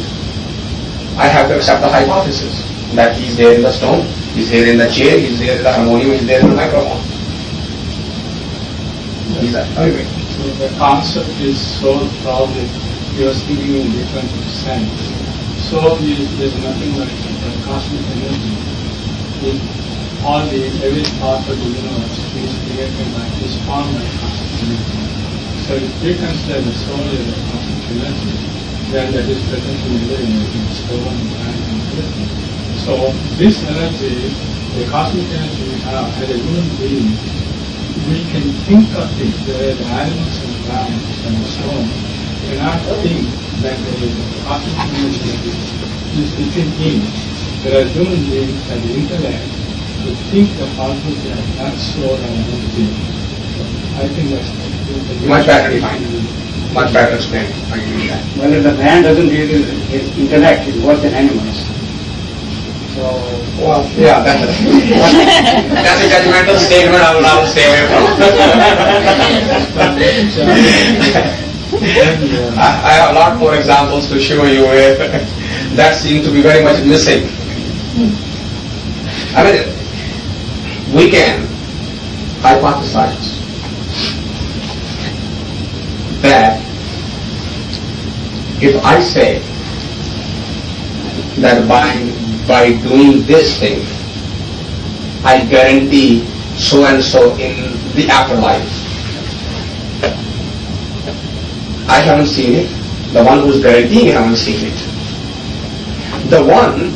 I have to accept the hypothesis that he's there in the stone, he's there in the chair, he's there in the harmonium, he's there in the microphone. He's there. Anyway. So the concept is so probably you're speaking in different sense. So there's nothing like the cosmic energy. In all every part of the universe is created by, is formed by cosmic energy. So if we consider the soul as a cosmic energy, then that is present in every energy, stone, plant, and everything. So this energy, the cosmic energy we have as a human being, we can think of it, whereas animals and plants and stone cannot think that the cosmic energy is within him. Whereas human beings have the intellect to think the possibility of that soul and that thing. I think that's much better defined, much better explained. I agree with that. Well, if the man doesn't use his intellect, he's worse than animals. So, well, yeah, that's a judgmental statement I will stay away from. I have a lot more examples to show you where that seems to be very much missing. I mean, we can hypothesize that if I say that by doing this thing, I guarantee so and so in the afterlife. I haven't seen it. The one who's guaranteeing it haven't seen it. The one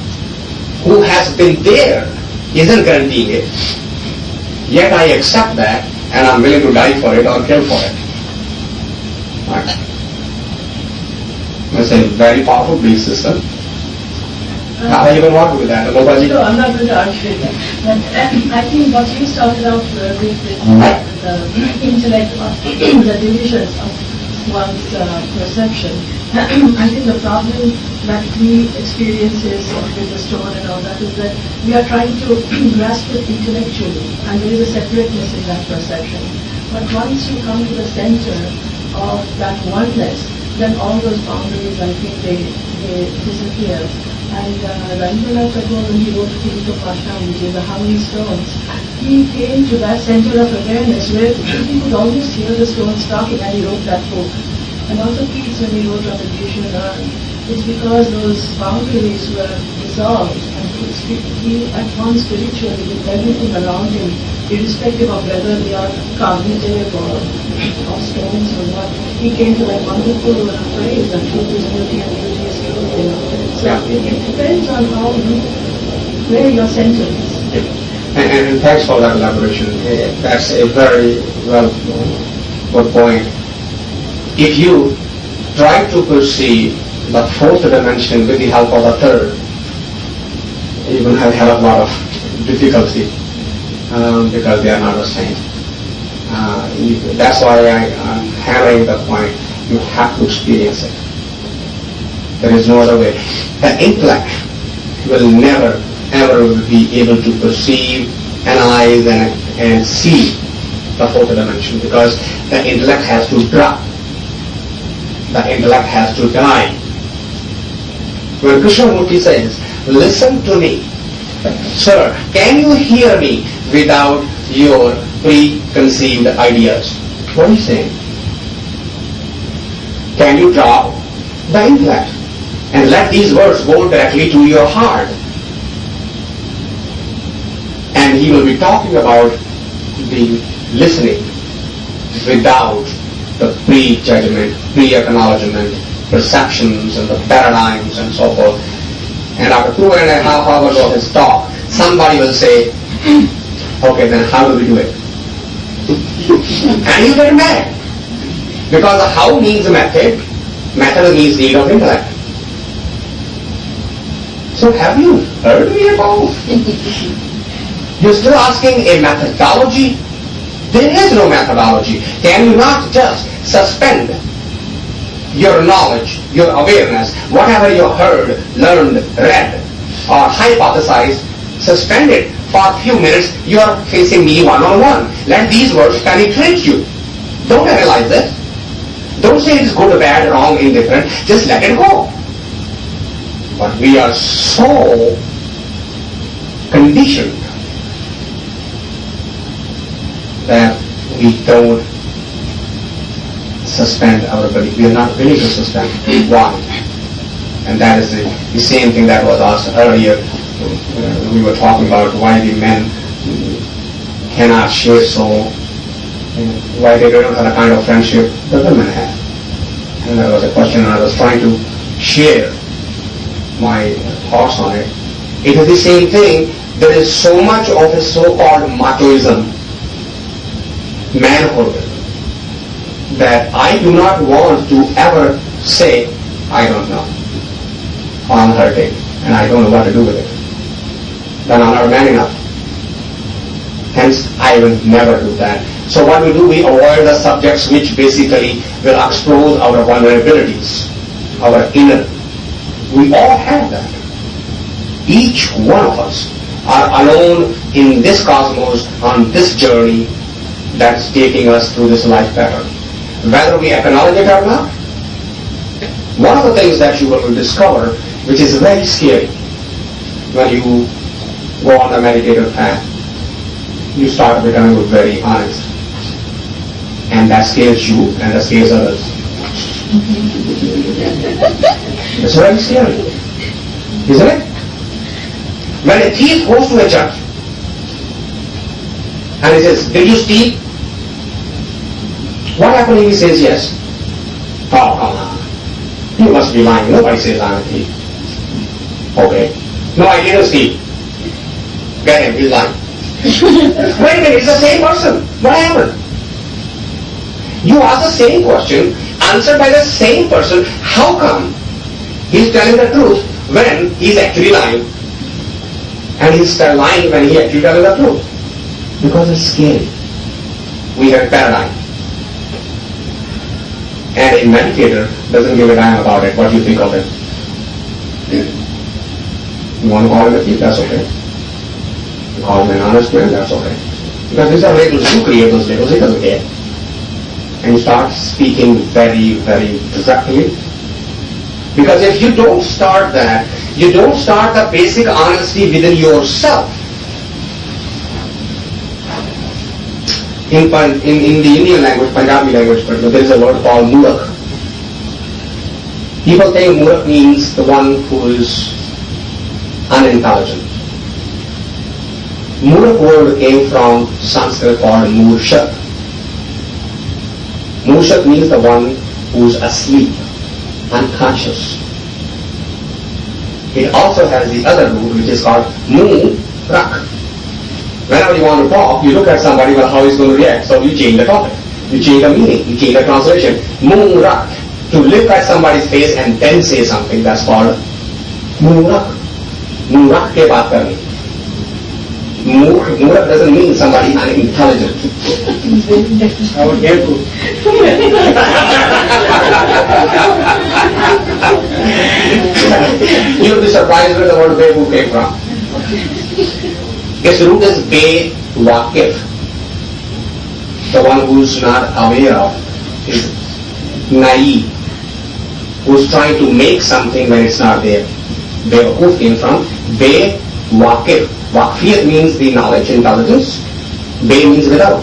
who has been there isn't guaranteeing it. Yet I accept that and I'm willing to die for it or kill for it. Right? It's a very powerful belief system. How are you going to work with that? No, I'm not going to argue with that. But I think what you started out with the intellect, the divisions of one's perception. I think the problem that we experience is with the stone and all that is that we are trying to grasp it intellectually, and there is a separateness in that perception. But once you come to the center of that oneness, then all those boundaries, I think, they disappear. And Rabindranath Tagore, when he wrote Physical Pasha, which is the Harmony Stones, he came to that center of awareness where he could almost hear the stones talking, and he wrote that book. And also Keats, when he wrote on the creation of earth, it's because those boundaries were dissolved, and he at once spiritually, with everything around him, irrespective of whether they are cognitive or of stones or what, he came to that wonderful phrase that truth is beauty and beauty is truth. So it depends on where your center is. And thanks for that elaboration. That's a very good point. If you try to perceive the fourth dimension with the help of the third, you will have a hell of a lot of difficulty because they are not the same. That's why I'm hammering the point. You have to experience it. There is no other way. The intellect will never, ever be able to perceive, analyze, and see the fourth dimension because the intellect has to drop. The intellect has to die. When Krishnamurti says, listen to me, sir, can you hear me without your preconceived ideas? What are you saying? Can you drop the intellect and let these words go directly to your heart? And he will be talking about the listening without the pre-judgment, pre-acknowledgement, perceptions and the paradigms and so forth. And after 2.5 hours of his talk, somebody will say, okay, then how do we do it? And you get mad. Because the how means method, Method means need of intellect. So have you heard me about? You're still asking a methodology? There is no methodology. Can you not just suspend your knowledge, your awareness, whatever you heard, learned, read, or hypothesized, suspend it for a few minutes. You are facing me one-on-one. Let these words penetrate you. Don't analyze it. Don't say it's good, bad, wrong, indifferent. Just let it go. But we are so conditioned that we don't suspend our belief. We are not willing to suspend. Why? And that is the same thing that was asked earlier. We were talking about why the men cannot share so, why they don't have the kind of friendship the women have. And that was a question, and I was trying to share my thoughts on it. It is the same thing. There is so much of a so-called machoism, manhood, that I do not want to ever say, I don't know, I'm hurting, and I don't know what to do with it. Then I'm not man enough. Hence, I will never do that. So what we do, we avoid the subjects which basically will expose our vulnerabilities, our inner. We all have that. Each one of us are alone in this cosmos, on this journey that's taking us through this life pattern. Whether we acknowledge it or not, one of the things that you will discover, which is very scary, when you go on the meditative path, you start becoming very honest. And that scares you, and that scares others. It's very scary, isn't it? When a thief goes to a judge, and he says, did you steal? What happens if he says yes? Oh, come on. You must be lying. Nobody says I'm a thief. Okay. No, I didn't steal. Get him, he's lying. Wait a minute, it's the same person. What happened? You ask the same question, answered by the same person. How come he's telling the truth when he's actually lying? And he's lying when he actually telling the truth? Because it's scary. We have a paradigm. And a meditator doesn't give a damn about it, what you think of it. You want to call him a thief, that's okay. You call him an honest man, that's okay. Because these are labels, you create those labels, he doesn't care. And you start speaking very, very directly. Because if you don't start that, you don't start the basic honesty within yourself. In the Indian language, Punjabi language, there is a word called Murak. People think Murak means the one who is unintelligent. Murak word came from Sanskrit called Murshak. Murshak means the one who's asleep, unconscious. It also has the other root which is called Murak. Whenever you want to talk, you look at somebody, well, how he's going to react. So you change the topic. You change the meaning. You change the translation. Murak. To look at somebody's face and then say something, that's called Murak. Murak ke baat karni. Murak doesn't mean somebody unintelligent. I would get to. You'll be surprised where the word Behu came from. Its root is Be Wakif. The one who's not aware of, is naive, who's trying to make something when it's not there. Bewakuf came from Be Wakif. Wakfiyat means the knowledge, intelligence. Be means without.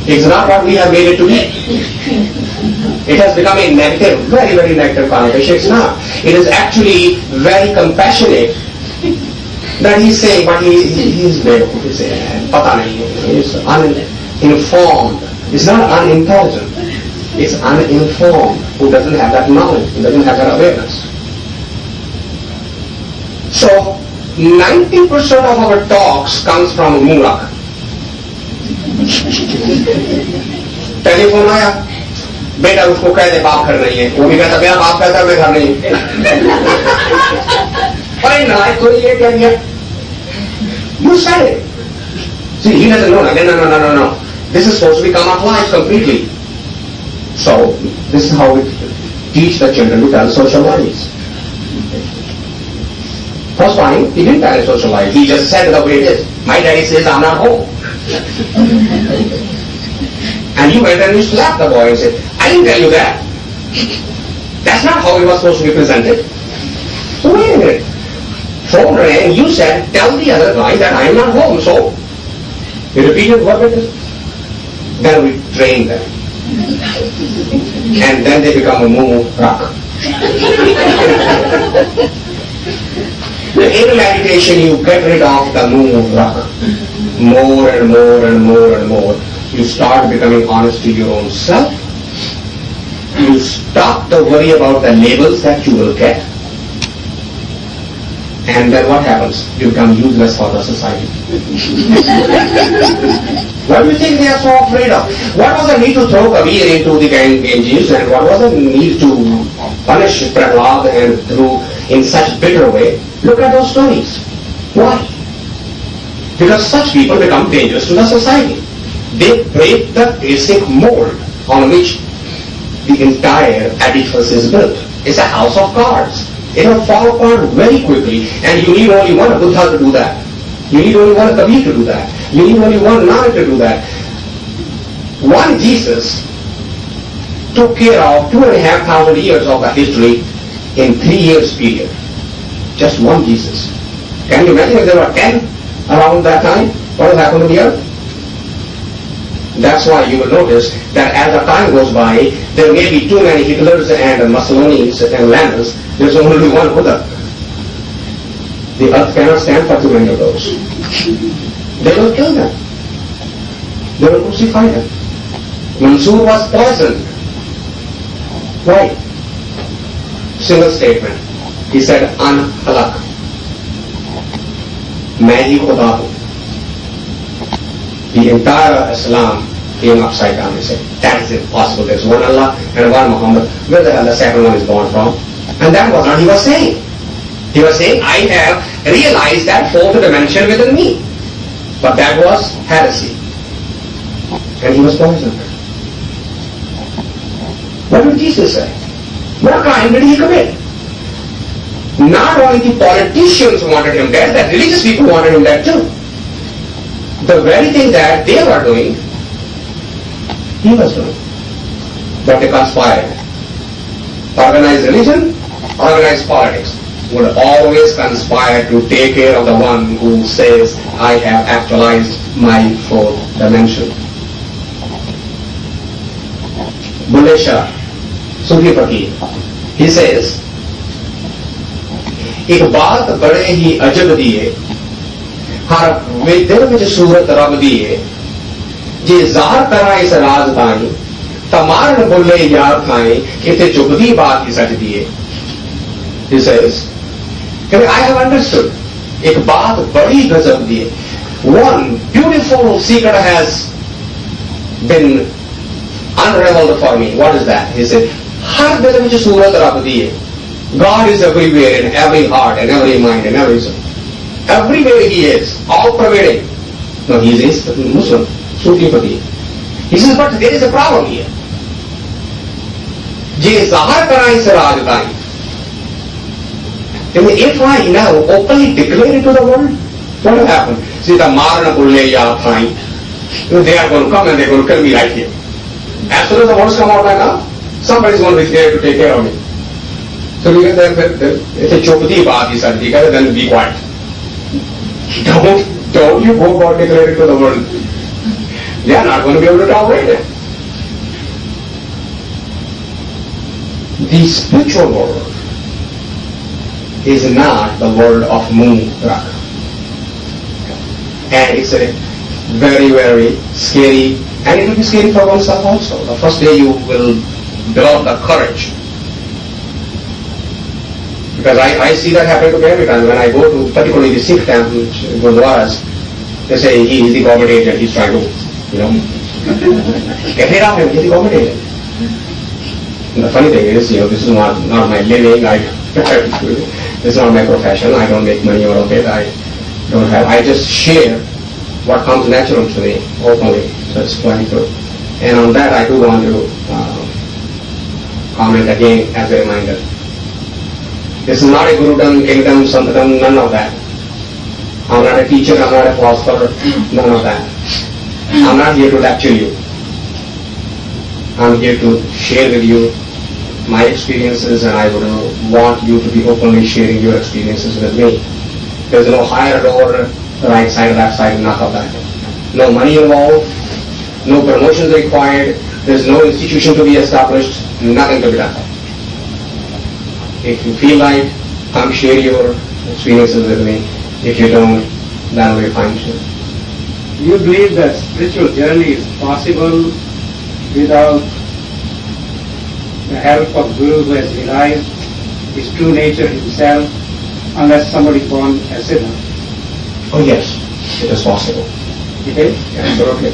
It's not what we have made it to be. It has become a negative, very, very negative connotation. It's not. It is actually very compassionate that he's saying, but he's Bewakuf. He's pata nahi. He's uninformed. It's not unintelligent. It's uninformed, who doesn't have that knowledge, who doesn't have that awareness. So, 90% of our talks comes from Murak. Telephone आया, बेटा उसको कह दे बाप घर नहीं है, वो भी कहता मेरा बाप कहता मैं घर नहीं। अरे नालायक तो ये कह दिया, you said it. See, he doesn't know. No. This is supposed to become our life completely. So, this is how we teach the children to tell social lies. First time, he didn't tell a social lie. He just said the way it is. My daddy says I'm not home. And you went and you slapped the boy and said, I didn't tell you that. That's not how it was supposed to be presented. So wait a minute. Phone rang, you said, tell the other guy that I am not home. So, you repeated what it is. Then we train them. And then they become a moo rock. In meditation, you get rid of the moo rock. More and more and more and more. You start becoming honest to your own self. You stop to worry about the labels that you will get. And then what happens? You become useless for the society. What do you think they are so afraid of? What was the need to throw Kabir into the Ganges, and what was the need to punish Prahlad and through in such bitter way? Look at those stories. Why? Because such people become dangerous to the society. They break the basic mold on which the entire edifice is built. It's a house of cards. It will fall apart very quickly, and you need only one Buddha to do that. You need only one Kabir to do that. You need only one Nanak to do that. One Jesus took care of 2,500 years of the history in 3 years period. Just one Jesus. Can you imagine if there were 10 around that time? What will happen to the earth? That's why you will notice that as the time goes by, there may be too many Hitlers and Mussolinis and Lennons. There's only one Buddha. The earth cannot stand for too many of those. They will kill them. They will crucify them. Mansoor was poisoned. Why? Single statement. He said, An halak. Main hi khuda hu. The entire Islam came upside down. He said, that is impossible. There's one Allah and one Muhammad. Where the hell the second one is born from? And that was what he was saying. He was saying, I have realized that fourth dimension within me. But that was heresy. And he was poisoned. What did Jesus say? What crime did he commit? Not only the politicians wanted him dead, the religious people wanted him dead too. The very thing that they were doing, he was doing. But they conspired. Organized religion, organized politics would always conspire to take care of the one who says, I have actualized my fourth dimension. Bulle Shah, Sufi Fakir, he says, एक बात बड़े ही अजब दिए हर दिल विच सूरत रब दिए जे ज़ाहर करा इस राज ताई तमारन बुल्ले यार थाए इते चुभदी बात ही सच दिए. He says, I have understood. एक बात बड़ी गजब दिए. One beautiful secret has been unraveled for me. What is that? He said, हर दिल विच सूरत रब दिए. God is everywhere in every heart and every mind and every soul. Everywhere he is, all pervading. No, he is a Muslim, Sufi Fakir. He says, but there is a problem here. Je zahar kara is rajtai. If I now openly declare it to the world, what will happen? See, the marana bulle ya thai. They are going to come and they are going to kill me right here. As soon as the words come out like that, somebody is going to be there to take care of me. So we get that it's a chopati baat is said, then be quiet. Don't you go about declare it to the world. They are not going to be able to tolerate it. The spiritual world is not the world of moon rock. And it's a very, very scary, and it will be scary for oneself also. The first day you will develop the courage. Because I see that happen to me every time. When I go to particularly the Sikh temple, Gurdwaras, they say he is the government agent, he's trying to, get rid of him, he's the government agent. And the funny thing is, this is not my living. This is not my profession. I don't make money out of it. I just share what comes natural to me openly. So it's quite good. And on that, I do want to comment again as a reminder. This is not a Gurudam, Kingdom, Santatam, none of that. I'm not a teacher, I'm not a philosopher, none of that. I'm not here to lecture you. I'm here to share with you my experiences, and I would want you to be openly sharing your experiences with me. There's no higher or lower, right side, left side, none of that. No money involved, no promotions required, there's no institution to be established, nothing to be done. If you feel like, come share your experiences with me. If you don't, then we'll find you. Do you believe that spiritual journey is possible without the help of Guru who has realized his true nature himself, unless somebody born a sinner? Oh yes, it is possible. It is? Absolutely.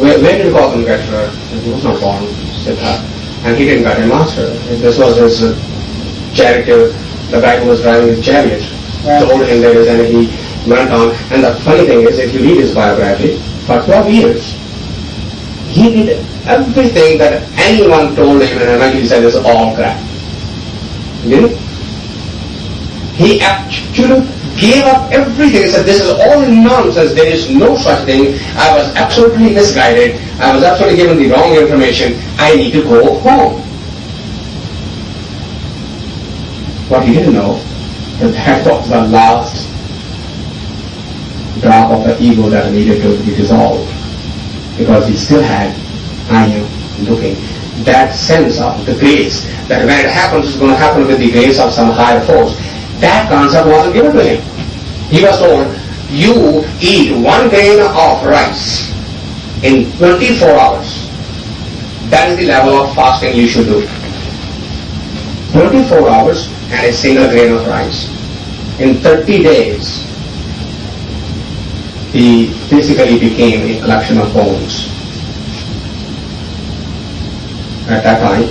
Where did Gautam get her? He was not born Siddha, and he didn't get a master. This was his chariot. The guy who was driving his chariot told him there is, and he went on. And the funny thing is, if you read his biography, for 12 years, he did everything that anyone told him, and eventually said, this is all crap. Didn't he? He actually gave up everything. He said, this is all nonsense. There is no such thing. I was absolutely misguided. I was absolutely given the wrong information. I need to go home. What he didn't know, that was the last drop of the ego that needed to be dissolved. Because he still had, I am looking, that sense of the grace, that when it happens, it's going to happen with the grace of some higher force. That concept wasn't given to him. He was told, you eat 1 grain of rice in 24 hours. That is the level of fasting you should do. 24 hours and a single grain of rice. In 30 days, he physically became a collection of bones. At that time,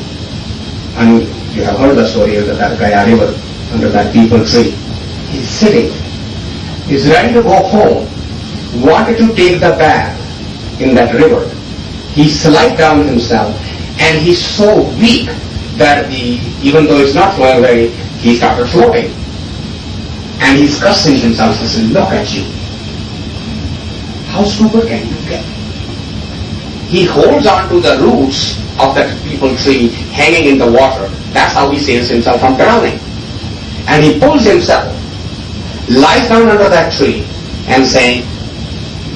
and you have heard the story of that Gaya river, under that people tree. He's sitting, he's ready to go home, wanted to take the bath in that river. He slid down himself, and he's so weak that even though it's not flowing very, he started floating. And he's cursing himself. He says, look at you. How stupid can you get? He holds on to the roots of that people tree hanging in the water. That's how he saves himself from drowning. And he pulls himself, lies down under that tree, and saying,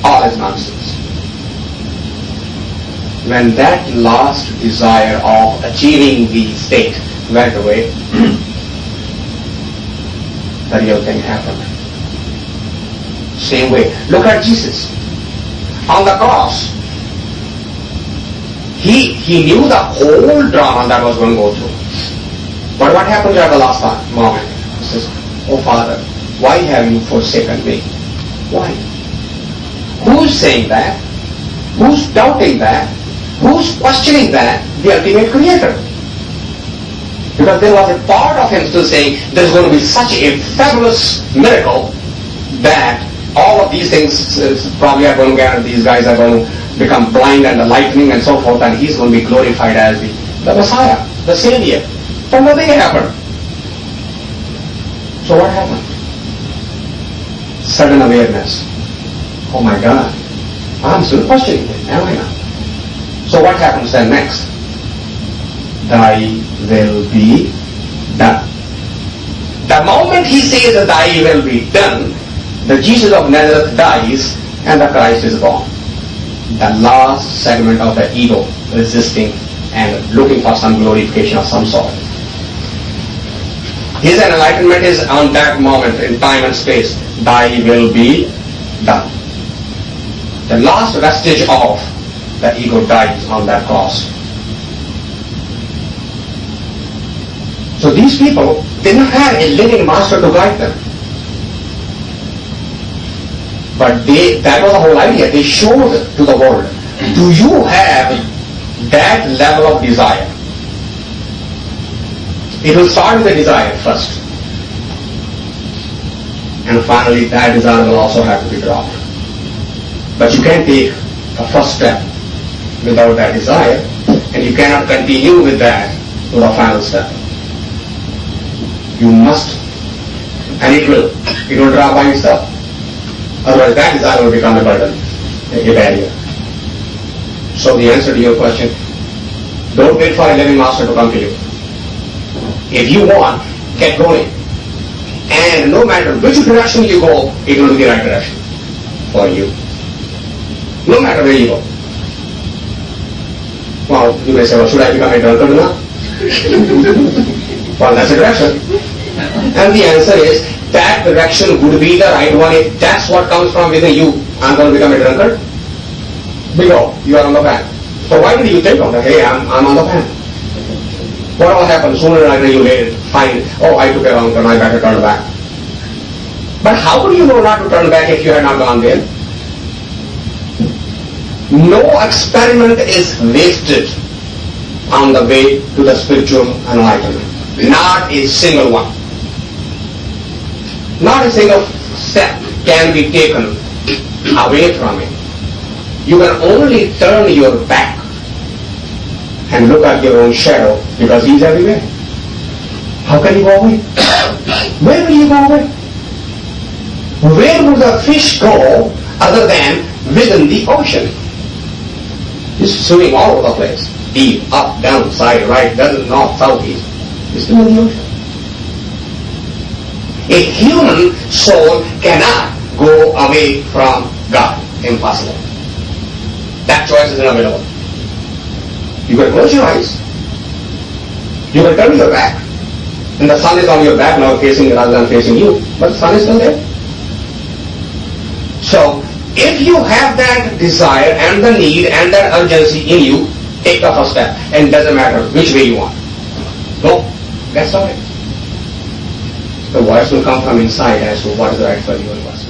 all is nonsense. When that last desire of achieving the state went away, the real thing happened. Same way. Look at Jesus. On the cross, he knew the whole drama that was going to go through. But what happened at the last moment? He says, oh Father, why have you forsaken me? Why? Who's saying that? Who's doubting that? Who's questioning that? The ultimate creator. Because there was a part of him still saying, there's going to be such a fabulous miracle that all of these things probably are going to get, these guys are going to become blind and the lightning and so forth, and he's going to be glorified as the Messiah, the Savior. But nothing happened. So what happened? Sudden awareness. Oh my God, I'm still questioning it, am I not? So what happens then next? Thy will be done. The moment he says that thy will be done, the Jesus of Nazareth dies and the Christ is born. The last segment of the ego resisting and looking for some glorification of some sort. His enlightenment is on that moment in time and space. Thy will be done. The last vestige of the ego dies on that cross. So these people did not have a living master to guide them. But that was the whole idea. They showed to the world, do you have that level of desire. It will start with a desire first. And finally that desire will also have to be dropped. But you can't take the first step without that desire, and you cannot continue with that to the final step. You must, and it will drop by itself. Otherwise that desire will become a burden, a barrier. So the answer to your question, don't wait for a living master to come to you. If you want, get going. And no matter which direction you go, it will be the right direction for you. No matter where you go. Well, you may say, well, should I become a drunkard now? Well, that's a direction. And the answer is, that direction would be the right one if that's what comes from within you. I'm going to become a drunkard. Bingo, you are on the path. So why did you think of that? Hey, I'm on the path. What will happen sooner or later you later find, oh, I took a wrong turn, I better turn back. But how would you know not to turn back if you had not gone there? No experiment is wasted on the way to the spiritual enlightenment. Not a single one. Not a single step can be taken away from it. You can only turn your back and look at your own shadow because he's everywhere. How can you go away? Where will you go away? Where would the fish go other than within the ocean? He's swimming all over the place. Deep, up, down, side, right, north, south, east. He's still in the ocean. A human soul cannot go away from God. Impossible. That choice is unavailable. You can close your eyes. You can turn your back. And the sun is on your back now facing rather than facing you. But the sun is still there. So, if you have that desire and the need and that urgency in you, take the first step. And it doesn't matter which way you want. Go. Get started. The voice will come from inside as to what is right for you and what's